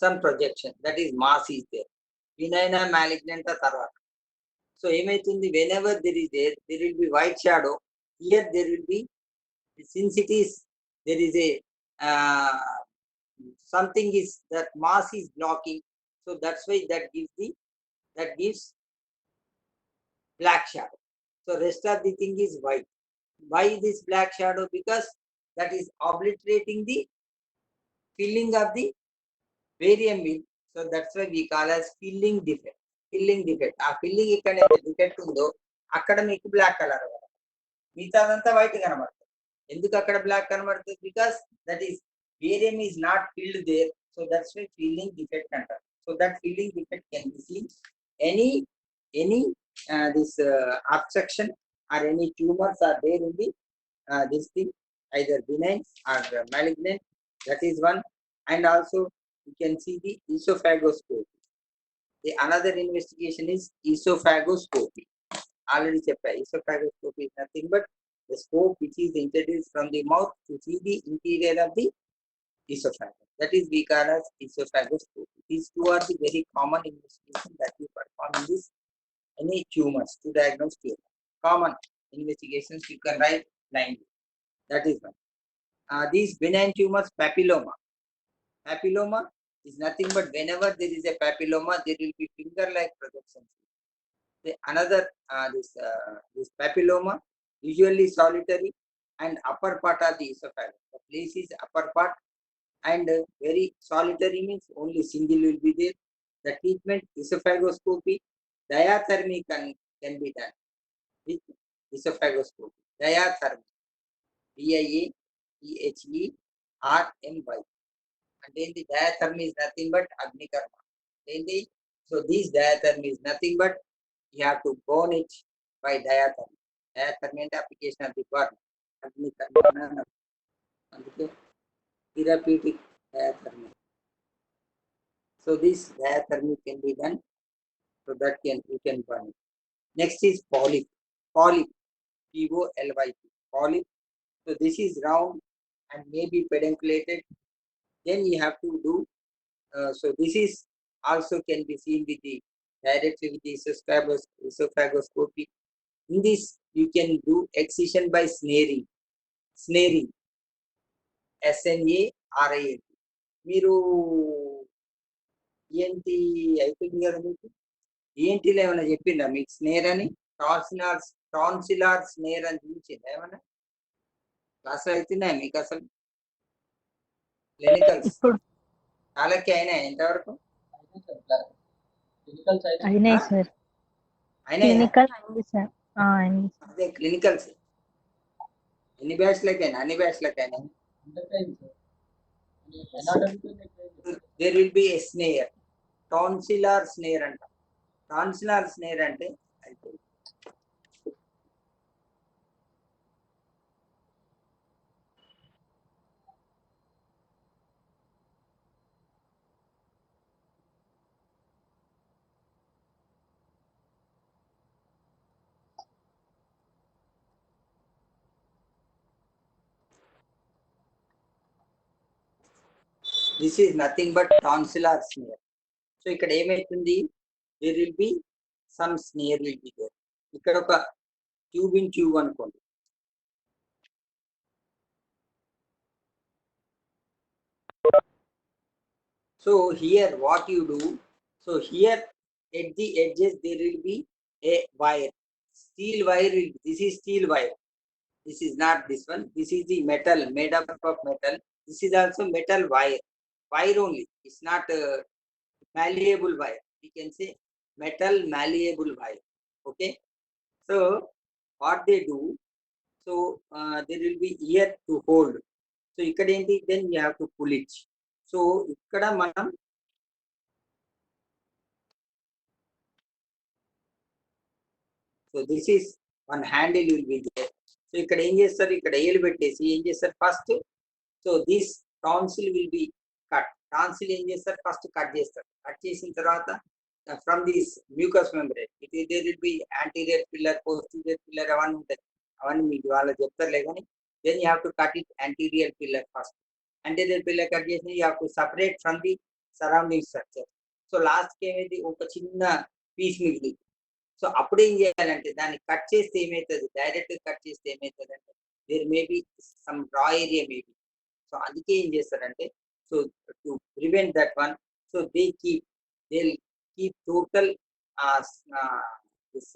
some projection, that is mass is there. Benign or malignant తర్వాత. So ఏమైతుంది, whenever there is there will be white shadow. Here there will be, since it is there is a something is that mass is blocking, so that's why that gives black shadow. So rest of the thing is white. Why this black shadow? Because that is obliterating the filling of the barium wheel. So that's why we call as filling defect. Filling defect. ఆ filling ఇక్కడ defect ఉందో అక్కడ మీకు black colour, మిగతాదంతా white కనబడుతుంది. ఎందుకు అక్కడ black కనబడుతుంది? Because that is barium is not filled there, so that's why filling defect అంటారు. So that filling defect can be seen any this obstruction or any tumors are there in the this thing, either benign or malignant. That is one. And also you can see the esophagoscopy. The another investigation is esophagoscopy. Already chapter. Esophagoscopy is nothing but the scope which is introduced from the mouth to see the interior of the esophagus. That is we call as esophagoscopy. These two are the very common investigations that we perform in this any tumors to diagnose tumor. Common investigations you can write blindly. That is one. These benign tumors, papilloma. Papilloma is nothing but whenever there is a papilloma, there will be finger-like projections. Another this papilloma, usually solitary and upper part of the esophagus. The place is upper part and very solitary, means only single will be there. The treatment esophagoscopy, diathermy can be done with esophagoscopy. Diathermy, DIATHERMY. And then the diathermy is nothing but agnikarma. So this diathermy is nothing but you have to burn it by diathermy. Diathermy and application of the burn. Agnikarma. Therapeutic diathermy. So this diathermy can be done, so that you can burn it. Next is polyp. Polyp, POLYP. Polyp. So this is round and may be pedunculated. Then you have to do. So this is also can be seen with the directly with the esophagoscopy. In this you can do excision by snaring. Snaring. SNARING. మీరు ఏంటి అయిపోయింది కదా మీకు, ఏంటిలో ఏమైనా చెప్పిందా మీకు snare అని? టాన్సిలార్ snare అని చూపించిందా ఏమన్నా క్లాసులు అవుతున్నాయి మీకు? అసలు క్లినికల్స్ వాళ్ళకి అయినాయి ఎంతవరకు? అయినాయి సార్. అయినాయి క్లినికల్ అయింది సార్. అయింది. అదే క్లినికల్స్ ఎన్ని బ్యాచ్లకైనా అన్ని బ్యాచ్లకైనా అందరికీ సార్ ఎలా అడుగుతుంది there will be a snare. Tonsillar snare అంట. టాన్సిలర్ స్నేర్ అంటే అయిపోయింది. This is nothing but tonsillar snare. So ఇక్కడ ఏమైతుంది, there will be some snare will be there. ఇక్కడ ఒక ట్యూబ్ ఇన్ ట్యూబ్ అనుకోండి. So here what you do, so here at the edges there will be a wire, steel wire. This is steel wire. This is not this one. This is the metal, made up of metal. This is also metal wire. Wire only. It's not malleable wire. We can say metal malleable wire. Okay. So what they do, so there will be here to hold. So ikkada enti, then you have to pull it. So ikkada manam so this is one handle will be there. So ikkada em chestaru, ikkada ఏలు పెట్టేసి ఏం చేస్తారు first, so this tonsil will be cut. Tonsil ఏం చేస్తారు first cut చేస్తారు. Cut చేసిన తర్వాత from this mucous membrane it there will be anterior pillar, posterior pillar అవన్నీ ఉంటాయి. అవన్నీ మీకు వాళ్ళు చెప్తారులే కానీ then you have to cut it anterior pillar first. Anterior pillar cut చేసి you have to separate from the surrounding structure. So లాస్ట్కి ఏమైంది, ఒక చిన్న పీస్ మిగిలి. సో అప్పుడు ఏం చేయాలంటే దాన్ని కట్ చేస్తే ఏమవుతుంది, డైరెక్ట్ కట్ చేస్తే ఏమవుతుంది అంటే దేర్ మే బి సమ్ రా ఏరియా మేబీ. సో అందుకే ఏం చేస్తారంటే, so to prevent that one, so they keep total this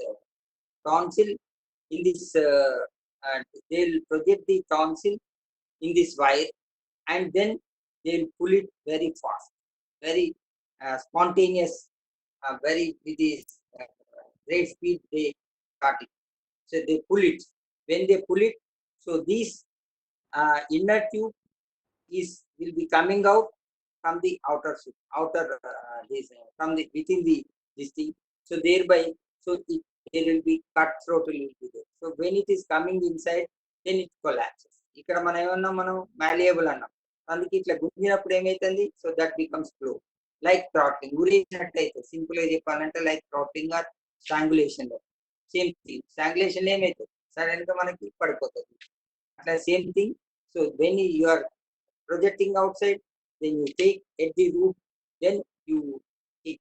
tonsil in this they'll project the tonsil in this wire, and then they'll pull it very fast, very spontaneous, very with this great speed they cut it. So they pull it. When they pull it, so this inner tube will be coming out from the outer this from the within the this thing. So thereby, so there will be cut throat will be there. So when it is coming inside, then it collapses. ఇక్కడ మనం ఏమన్నా మనం malleable అన్నాం, అందుకే ఇట్లా గుంజినప్పుడు ఏమైతుంది, so that becomes flow like throttling. ఊరేసినట్లయితే సింపుల్ గా చెప్పాలంటే లైక్ థ్రాట్లింగ్ ఆర్ స్ట్రాంగులేషన్ లో సేమ్ థింగ్. స్ట్రాంగులేషన్ ఏమైతుంది, సడన్ గా మనకి పడిపోతుంది. అట్లా same thing. So when you are projecting outside, then you take at the root, then you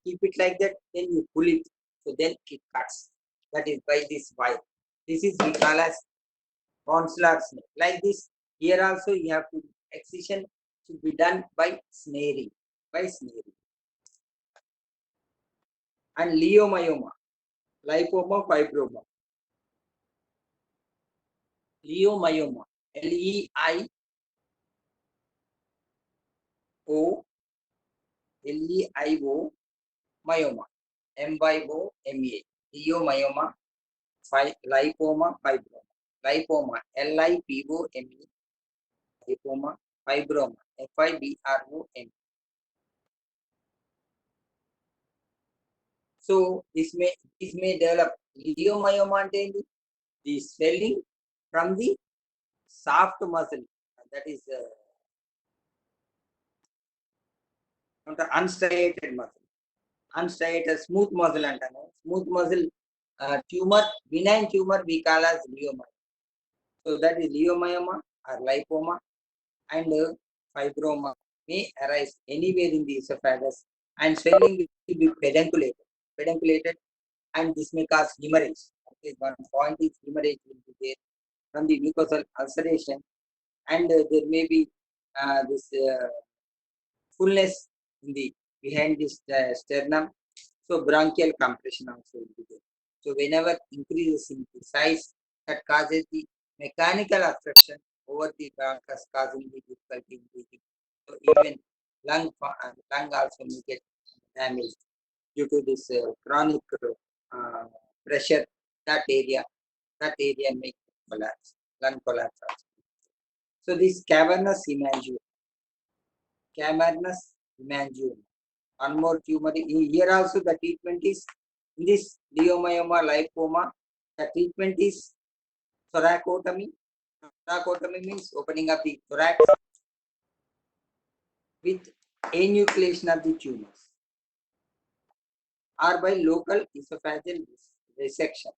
keep it like that, then you pull it, so then it cuts. That is by this wire. This is we call as tonsillar snare. Like this, here also you have to excision to be done by snaring, and leiomyoma, lipoma, fibroma. Leiomyoma, Leio myoma, myoma, leiomyoma, lipoma, fibroma. Lipoma, lipoma, lipoma, fibroma, fibroma. So this may develop. Leiomyoma అంటే the swelling from the soft muscle, that is unstriated muscle, unstriated smooth muscle అంటాను. Smooth muscle tumor, benign tumor we call as leiomyoma. So that is leiomyoma or lipoma, and fibroma may arise anywhere in the esophagus, and swelling will be pedunculated, and this may cause hemorrhage. Okay, one point is hemorrhage will be there from the mucosal ulceration, and there may be this fullness in the behind this sternum. So bronchial compression also will be there. So whenever increases in the size, that causes the mechanical obstruction over the bronchus, causing the difficulty in breathing. So even lung also may get damaged due to this chronic pressure. That area may collapse, lung collapse also. So this cavernous hemangioma. Cavernous hemangioma. One more tumor. Here also the treatment is in this leiomyoma lipoma. The treatment is thoracotomy. Thoracotomy means opening up the thorax with enucleation of the tumors, or by local esophageal resection.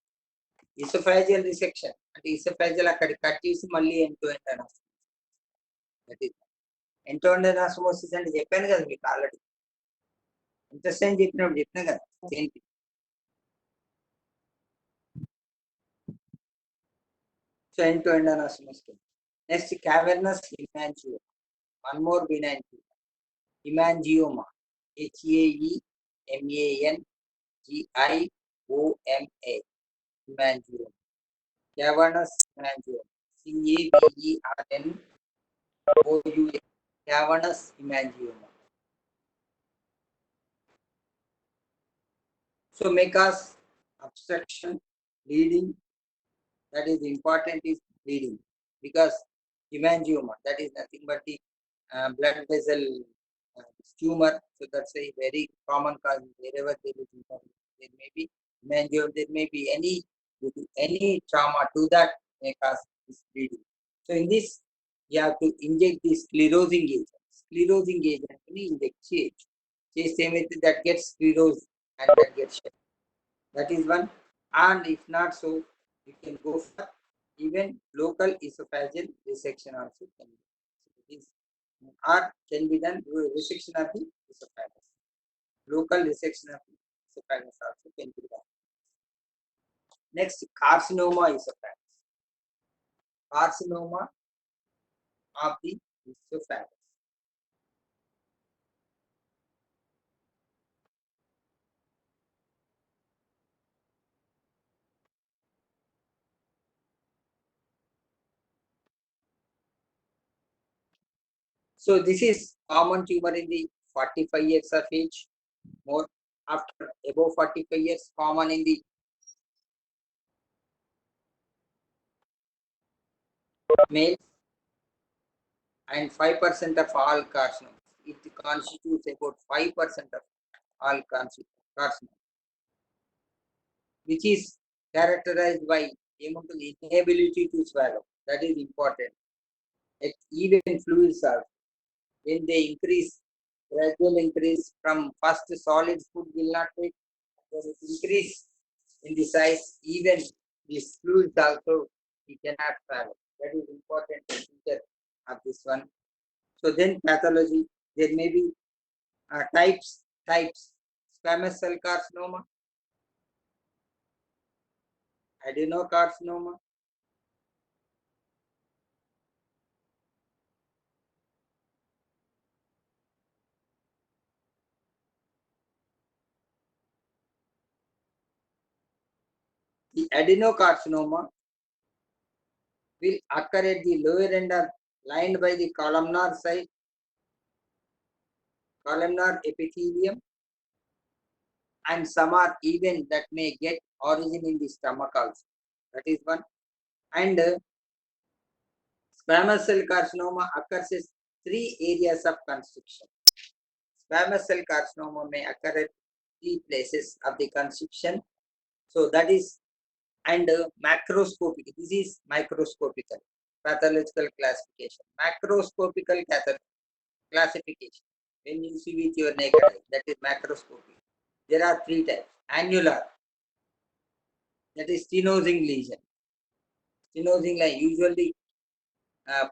Esophageal resection అంటే esophageal అక్కడ cut చేసి మళ్ళీ end to end anastomosis. That is end to end anastomosis అంటే చెప్పాను కదా మీకు already. Interest అని చెప్పినప్పుడు చెప్పినా కదా ఏంటి. So end to end anastomosis. Next cavernous hemangioma. One more benign tumor. Hemangioma. HAEMANGIOMA. Hemangioma. Cavernous hemangioma. CAVERNOUA. Cavernous hemangioma. So may cause obstruction, bleeding. That is important is bleeding, because hemangioma, that is nothing but the blood vessel tumor. So that's a very common cause. Wherever there is hemangioma, there may be hemangioma, there may be any trauma to that may cause this bleeding. So in this, you have to inject the sclerosing agent. Sclerosing agent ni inject cheyచ్చు. చేస్తే ఏమైతే that gets sclerosed and that gets shed. That is one. And if not so, you can go for even local esophageal resection also can be. This or can be done through resection of the esophagus. Local resection of the esophagus also can be done. Next, carcinoma esophagus. Carcinoma of the esophagus. So this is common tumor in the 45 years of age. More after above 45 years, common in the males, and 5% of all carcinomas. It constitutes about 5% of all carcinomas, which is characterized by inability to swallow. That is important. Even fluids are, when they increase, gradual increase from first solid food will not take, when it increase in the size, even these fluids also we cannot swallow. That is important feature of this one. So then pathology, there may be types. Squamous cell carcinoma, adenocarcinoma, the adenocarcinoma will occur at the lower end or lined by the columnar side, columnar epithelium, and some are even that may get origin in the stomach also. That is one. And squamous cell carcinoma occurs in 3 areas of constriction. Squamous cell carcinoma may occur at 3 places of the constriction. So that is, and macroscopic. This is microscopical pathological classification. Macroscopical classification. When you see with your naked eye, that is macroscopic. There are 3 types. Annular, that is stenosing lesion. Stenosing lesion usually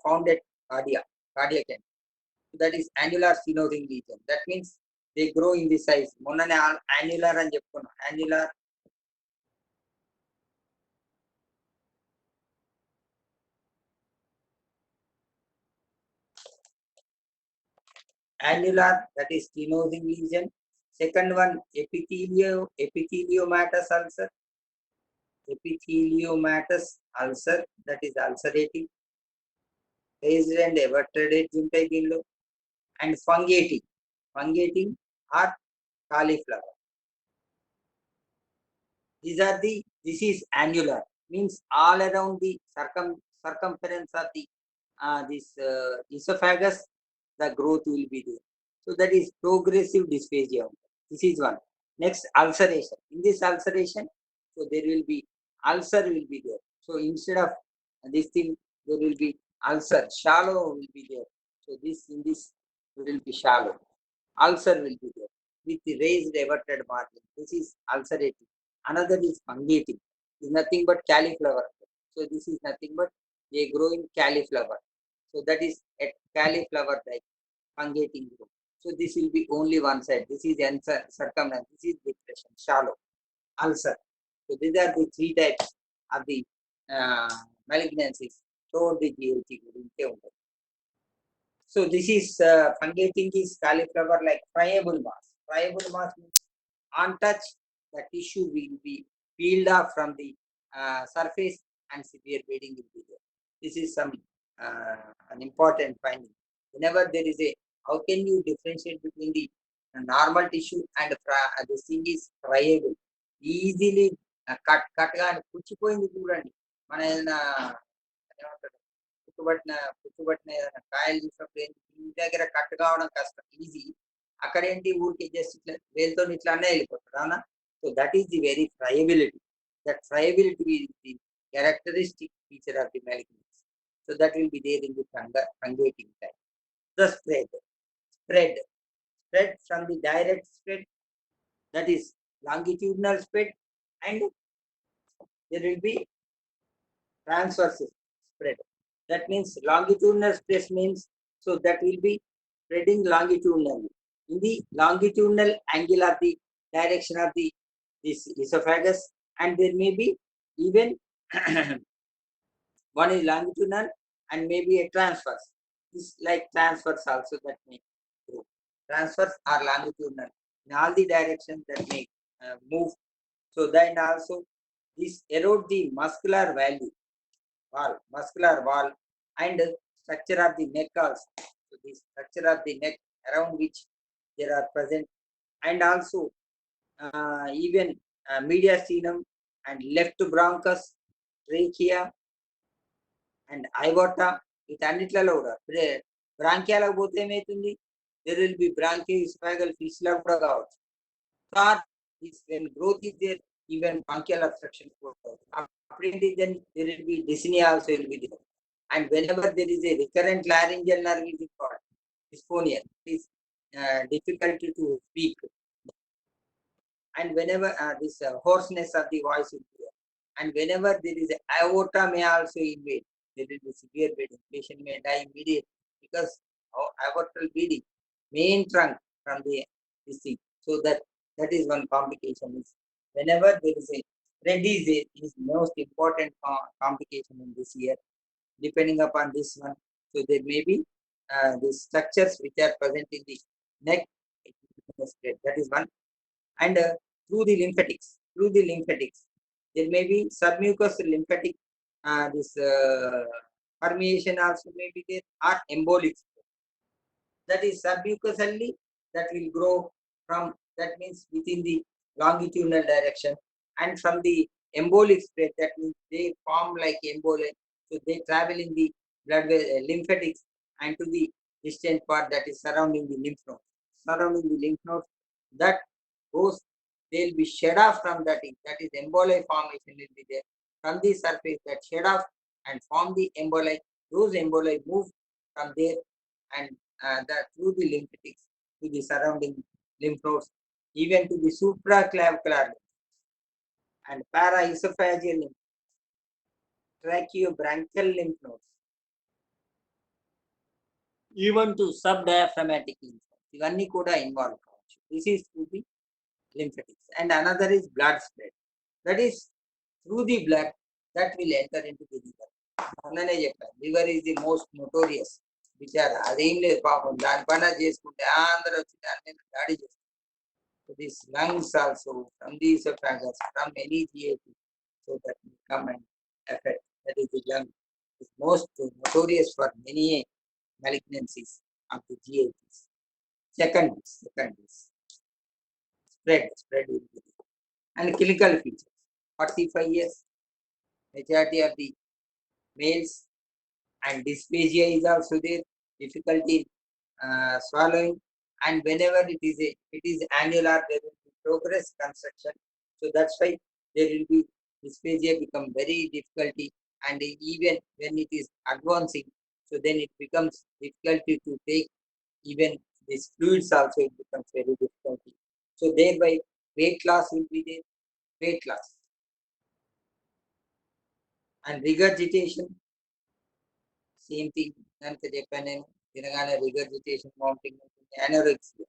found at cardiac end. That is annular stenosing lesion. That means they grow in the size. Monane annular and cheptunnam. Annular that is stenosing lesion. Second one, epitheliomatous ulcer. Epitheliomatous ulcer, that is ulcerating. Raised and everted juntai dinlo. And fungating or cauliflower. This is annular, means all around the circumference of the this esophagus, the growth will be there. So that is progressive dysphagia. This is one. Next, ulceration. In this ulceration, so there will be ulcer will be there. So instead of this thing, there will be ulcer. Shallow will be there. So this in this will be shallow. Ulcer will be there with the raised everted margin. This is ulcerating. Another is fungating. Is nothing but cauliflower. So this is nothing but they grow in cauliflower. So that is a cauliflower type fungating growth. So this will be only one side. This is circumference. This is depression, shallow, ulcer. So these are the three types of the malignancies. So the GLT. So this is fungating is cauliflower like friable mass. Friable mass means on touch the tissue will be peeled off from the surface and severe bleeding will be there. This is some an important finding. Whenever there is a, how can you differentiate between the normal tissue and this thing is friable? Easily cut గా పుచ్చిపోయింది చూడండి మన ఏదైనా ఏమంటారు పుట్టుబట్టిన ఏదైనా కాయలు చూసినప్పుడు ఇంటి దగ్గర కట్ కావడం కష్టం ఈజీ. అక్కడ ఏంటి ఊరికి జస్ట్ ఇట్లా వేలుతో ఇట్లానే వెళ్ళిపోతుంది అవునా. So that is the very friability. That friability is the characteristic feature of the malignancy. So that will be there in the fungating type. The spread from the direct spread, that is longitudinal spread, and there will be transverse spread. That means longitudinal spread means, so that will be spreading longitudinally in the longitudinal angle of the direction of the this esophagus, and there may be even one is longitudinal and maybe a transverse. This like transverse also that may grow. Transverse or longitudinal in all the directions that may move. So then also this erode the muscular wall and structure of the neck also. So the structure of the neck around which there are present, and also even mediastinum and left bronchus, trachea and aorta. వీటన్నిట్లలో కూడా బ్రాంకియాలకు పోతే ఏమవుతుంది, there will be bronchoesophageal fistula కూడా కావచ్చు. Or this when growth is there, even bronchial obstruction then there will be dyspnea also will be there. And whenever there is a recurrent laryngeal nerve is called dysphonia, it is difficulty to speak. And whenever this hoarseness of the voice will be there. And whenever there is a aorta may also invade, there will be severe bleeding. Patient may die immediately because of aortal bleeding, main trunk from the this thing. So that is one complication. Is whenever there is a spread is most important complication in this year. Depending upon this one, so there may be the structures which are present in the neck. That is one. And through the lymphatics, there may be submucous lymphatic this permeation also may be there, or embolic. That is submucousally that will grow from, that means within the longitudinal direction, and from the embolic spread, that means they form like emboli. So they travel in the blood lymphatics and to the distant part that is surrounding the lymph nodes. That goes, they will be shed off from that is emboli formation will be there from the surface, that shed off and form the emboli. Those emboli move from there and that through the lymphatics to the surrounding lymph nodes, even to the supraclavicular and paraesophageal lymph, tracheobronchial lymph nodes, even to subdiaphragmatic lymph nodes. ఇవన్నీ కూడా involve కావచ్చు. This is through the lymphatics. And another is blood spread. That is through the blood that will enter into the liver. మొన్ననే చెప్పాను, liver is the most notorious. బిచారా అదేం లేదు పాపం, దాని పని చేసుకుంటే అందరూ వచ్చి దాని మీద దాడి చేస్తారు. So these lungs also from the esophagus, from any GAT, so that will come and affect. That is the lung is most notorious for many malignancies of the GATs. Second is spread will be there. And clinical features, 45 years, majority of the males and dysphagia is also there, difficulty in swallowing, and whenever it is annular, there will be progress construction. So that's why there will be dysphagia become very difficulty, and even when it is advancing, so then it becomes difficulty to take even these fluids also, it becomes very difficulty. So thereby weight loss will be there, weight loss. And regurgitation, same thing. Nanti చెప్పాను నేను, తినగానే regurgitation, vomiting, anorexia.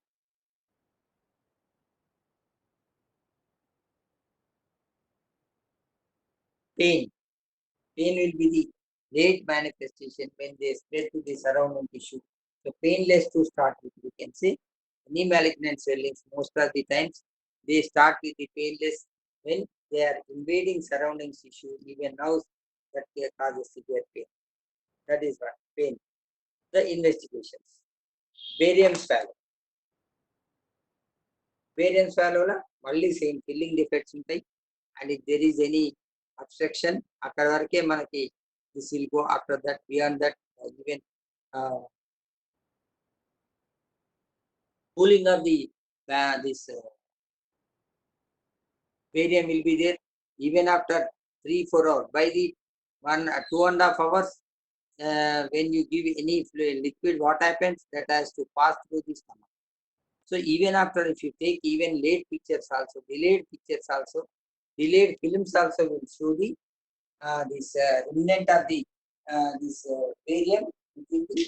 Pain. Pain will be the late manifestation when they spread to the surrounding tissue. So painless to start with, we can say. Any malignant swellings, most of the times, they start with the painless when they are invading surrounding tissue, even now that they cause severe pain. That is what pain. The investigations. Barium swallow. Barium swallow la malli same filling defects ఉంటాయి, and if there is any obstruction, అక్కడ వరకే మనకి this will go. After that, beyond that, even cooling of the this barium will be there even after 3-4 hours. By the 2.5 hours, when you give any liquid, what happens? That has to pass through the stomach. So even after, if you take even late pictures also, delayed pictures also, delayed films also will show the this remnant of the this barium within the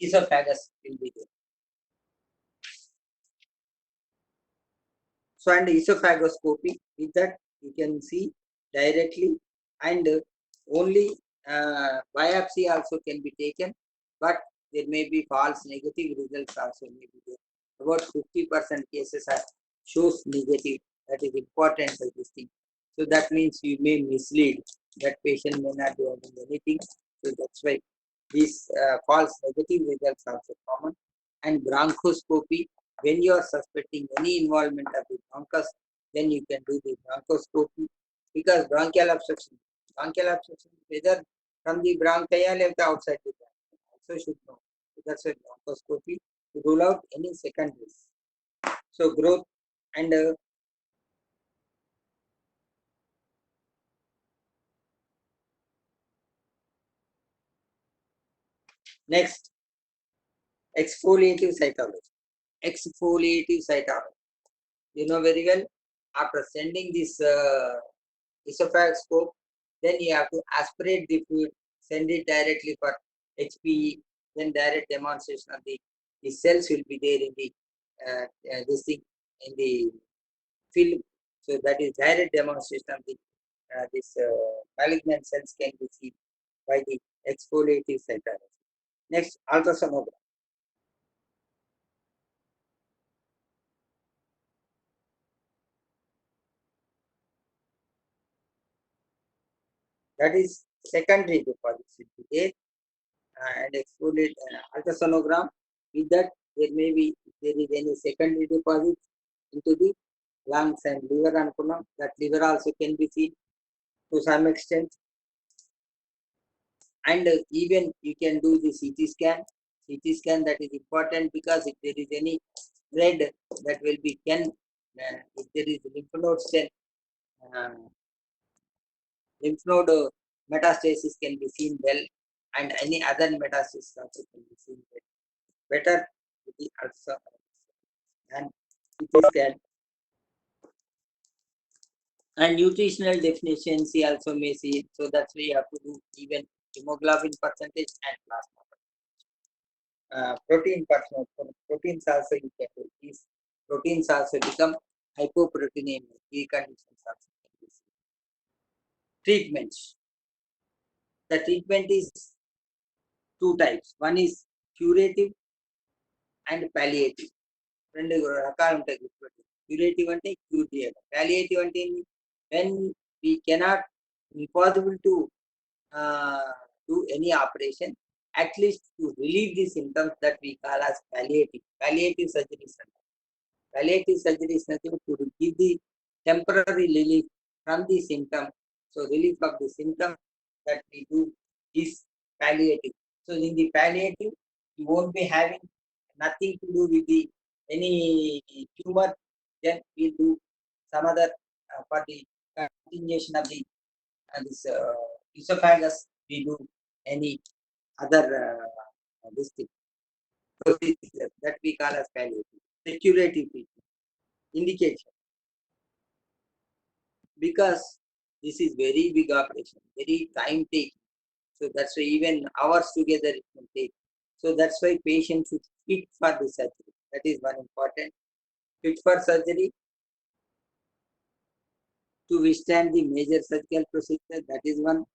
esophagus will be there. So and esophagoscopy, with that you can see directly, and only biopsy also can be taken, but there may be false negative results also may be there. About 50% cases are shows negative. That is important for this thing. So that means you may mislead. That patient may not be having anything. So that's why these false negative results are also common. And bronchoscopy, when you are suspecting any involvement of the bronchus, then you can do the bronchoscopy, because bronchial obstruction, whether from the bronchi or outside the bronchi, also should know. So that's why bronchoscopy to rule out any secondaries. So growth and next, exfoliative cytology. Exfoliative cytology. You know very well, after sending this esophagoscope, then you have to aspirate the fluid, send it directly for HPE, then direct demonstration of the cells will be there in the this thing in the film. So that is direct demonstration of the this malignant cells can be seen by the exfoliative cytology. Next, ultrasonography. That is secondary deposits will be there, and exfoliate ultrasonogram. With that, there may be, if there is any secondary deposit into the lungs and liver anukunnam, that liver also can be seen to some extent. And even you can do the CT scan. CT scan, that is important, because if there is any spread, that will be if there is lymph node cell, lymph node metastasis can be seen well, and any other metastasis also can be seen well. Better with the ultrasound and CT scan. And nutritional deficiency also may see it. So that's why you have to do even hemoglobin percentage and plasma percentage. Protein percentage. Proteins also you can do. These proteins also become hypoproteinemia. These conditions also can be seen. Treatments. The treatment is two types. One is curative and palliative. రెండు రకాలు ఉంటాయి. Curative అంటే cure చేయడం, palliative అంటే when we cannot, impossible to do any operation, at least to relieve the symptoms, that we call as palliative surgeries. Palliative surgery is nothing to give the temporary relief from the symptom. So relief of the symptom, that we do is palliative. So in the palliative, you won't be having nothing to do with the any tumor. Then we'll do some other for the continuation of the this esophagus. We do any other this thing. So this is that we call as palliative. The curative treatment indication, because this is very big operation, very time taking. So that's why even hours together it can take. So that's why patients should fit for the surgery. That is one important. Fit for surgery to withstand the major surgical procedure. That is one.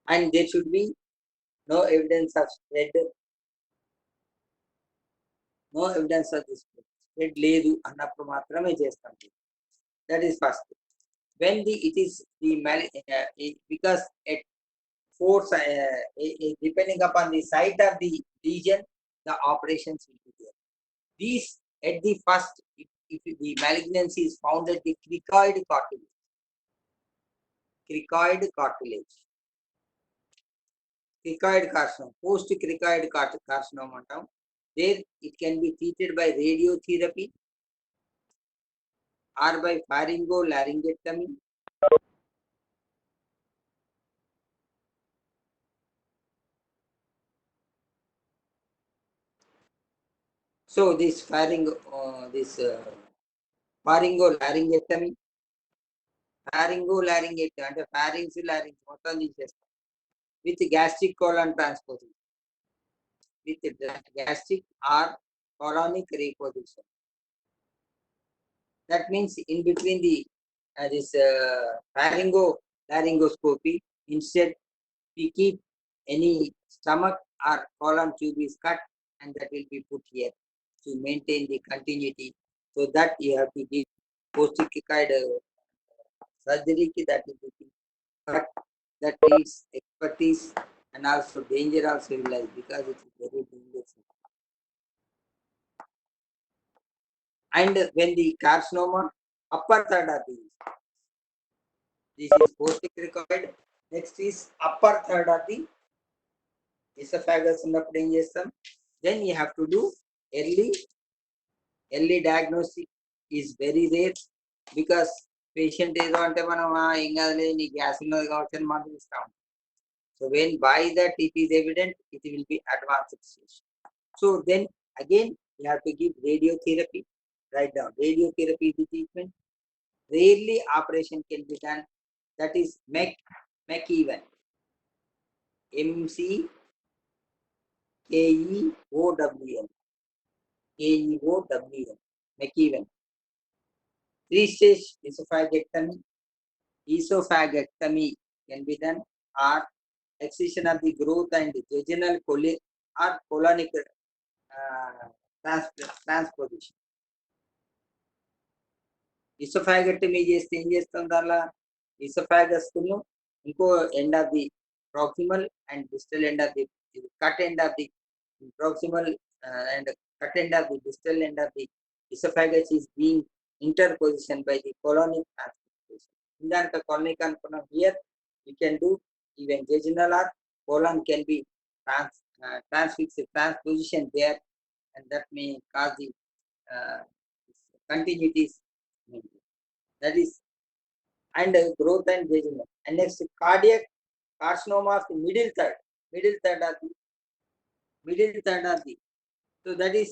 And there should be no evidence of spread. No evidence of this spread లేదు అన్నప్పుడు మాత్రమే చేస్తాం. That is first. When it is the because at force depending upon the site of the lesion, the operations will be there. These at the first, if the malignancy is found at the cricoid cartilage, cricoid carcinoma, post cricoid carcinoma antam. There it can be treated by radiotherapy or by pharyngolaryngectomy. So this pharyngolaryngectomy అంటే pharynx larynx మొత్తం తీసేస్తాం with gastric colon transposition, with gastric or colonic reposition. That means in between the this laryngoscopy, instead we keep any stomach or colon tube is cut, and that will be put here to maintain the continuity. So that you have to give post-cricoid surgery that is the thing. But that needs expertise and also danger also realized, because it is very dangerous. And when the carcinoma upper third of this is post-cricoid. Next is upper third of the esophagus ఉన్నప్పుడు ఏం చేస్తాం? Then you have to do early diagnostic is very rare, because patient ఏదో అంటే మనం ఏం కాదులే నీ gas ఉన్నది కావచ్చు అని మందులు ఇస్తాం. So when by that it is evident, it will be advanced stage. So then again you have to give radiotherapy. Write down, radiotherapy is the treatment. Rarely operation can be done. That is McEwen. McKeown. McEwen. 3-stage esophagectomy can be done, or excision of the growth and jejunal or colonic transposition. Esophagectomy చేస్తే ఏం చేస్తాం? దానిలో esophagus ను ఇంకో end of the proximal and distal end of the cut end of the proximal and cut end of the distal end of the esophagus is being interposition by the colonic transposition. ఇందాక colonic అనుకున్నాం. Here you can do even jejunal or colon can be transfixed transposition there, and that may cause the continuities. That is, and growth and jejunal. And next, cardiac carcinoma of the middle third of the. So that is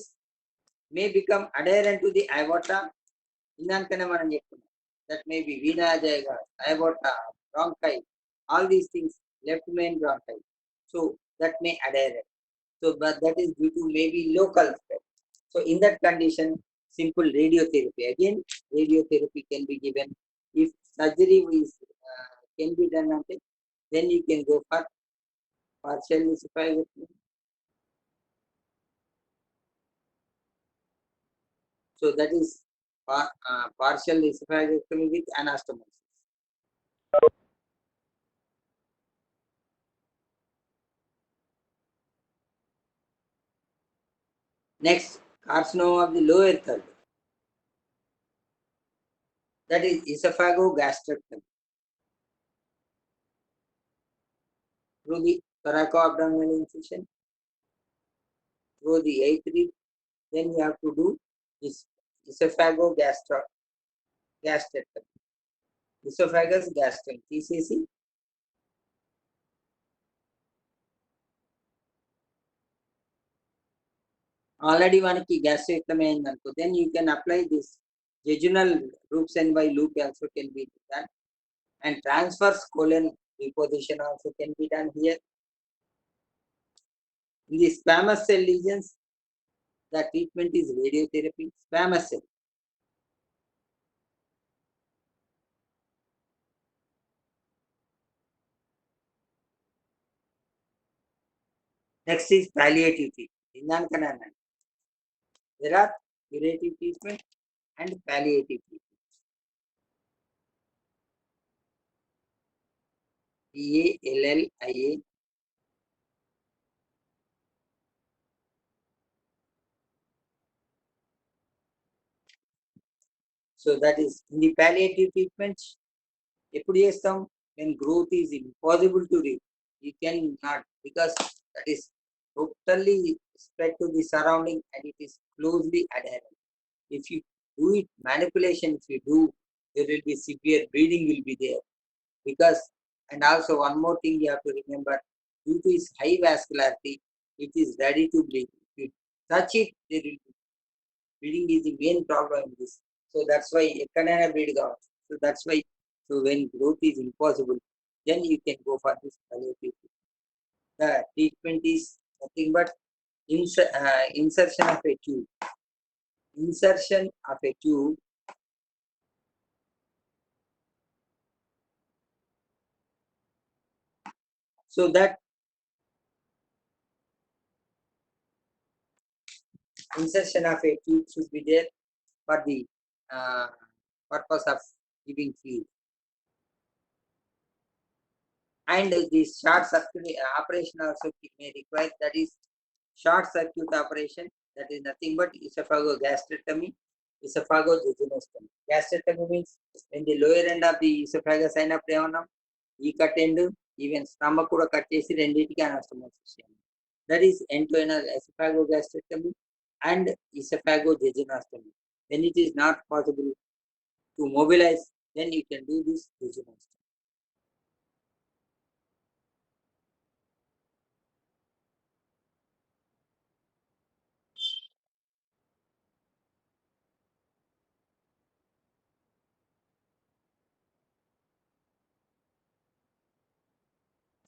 may become adherent to the aorta. ఇందాకనే మనం చెప్పుకున్నాం. That may be vena jaiga, aorta, bronchi, all these things, left main bronchi. So that may adhere. So but that is due to maybe local spread. So in that condition, simple radiotherapy. Again, radiotherapy can be given. If surgery is can be done, then you can go for partial esophagectomy. So that is partial esophagectomy with anastomosis. Next, carcinoma of the lower third. That is esophagogastrectomy. through the thoracoabdominal incision, through the eighth rib. Then you have to do this gastrectomy. Esophagus gastrectomy తీసేసి already మనకి gastrectomy అయిందనుకో, then you can apply this jejunal Roux en Y loop also can be done, and transverse colon reposition also can be done here. In the squamous cell lesions, the treatment is radiotherapy. Squamous cell. Next is palliative treatment. There are curative treatment and palliative treatment. PALLIA. So that is in the palliative treatment. ఎప్పుడు చేస్తాం? when growth is impossible to reach. You cannot, because that is totally spread to the surrounding and it is closely adherent. If you do it manipulation, if you do, there will be severe bleeding will be there. Because, and also one more thing you have to remember, due to its high vascularity, it is ready to bleed. If you touch it, there will be bleeding is the main problem in this. So that's why ekkanana bleed out. So that's why, so when growth is impossible, then you can go for this palliative treatment. The treatment is nothing but insertion of a tube. Insertion of a tube so that insertion of a tube should be there for the purpose of giving feed. And the short circuit operation also may require, that is short circuit operation, that is nothing but esophagogastrectomy, esophagojejunectomy. Gastrectomy means when the lower end of the esophagus అయినప్పుడు ఏమన్నాం, ఈ cut end even stomach కూడా cut చేసి రెండింటికి అనస్టమోసిస్ చేయాలి. That is end-to-end esophagogastrectomy and esophagojejunectomy. When it is not possible to mobilize, then you can do this jejunectomy.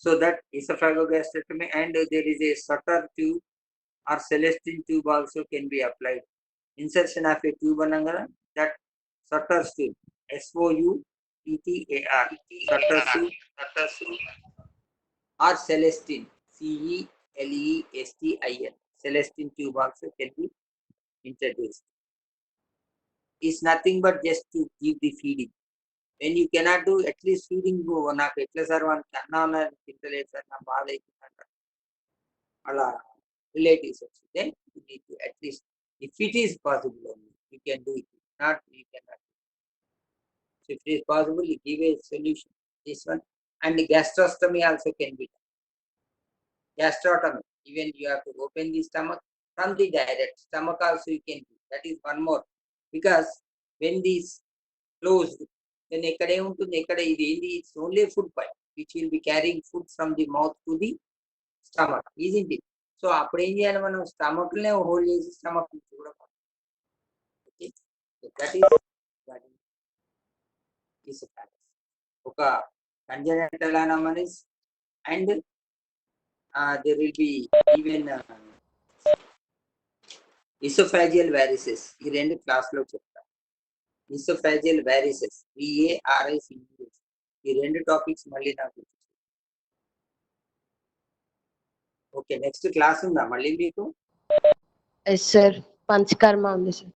So that esophagogastrectomy, and there is a Sutter tube or Celestine tube also can be applied. Insertion of a tube anangara, that Sutter's tube, SOUTTAR, Sutter's tube, or Celestine, CELESTIN, Celestine tube also can be introduced. It's nothing but just to give the feeding. When you cannot do, at least feeding నాకు ఎట్లా sir వాళ్ళకి అన్నా ఉన్నారు తింటలేదు sir నా బాధ అవుతుందంట అలా relatives వచ్చి, then you need to at least, if it is possible only, you can do it. Not, you cannot. So if it is possible, you give a solution. This one, and the gastrostomy also can be done. Gastrotomy, even you have to open the stomach from the direct stomach also you can do. That is one more, because when these closed, then ekkade untundi, ekkada idi it's only food pipe which will be carrying food from the mouth to the stomach, isn't it? So అప్పుడు ఏం చేయాలి, మనం స్టమక్నే hold చేసి stomach నుంచి కూడా that is ఒక congenital anomalies, and there will be even esophageal varices. ఈ రెండు క్లాస్లో చెప్తాను. esophageal varices, VARIC, ఈ రెండు టాపిక్స్ మళ్ళీ నాకు. ఓకే, నెక్స్ట్ క్లాస్ ఉందా మళ్ళీ మీకు? ఎస్ సార్, పంచకర్మ ఉంది సార్.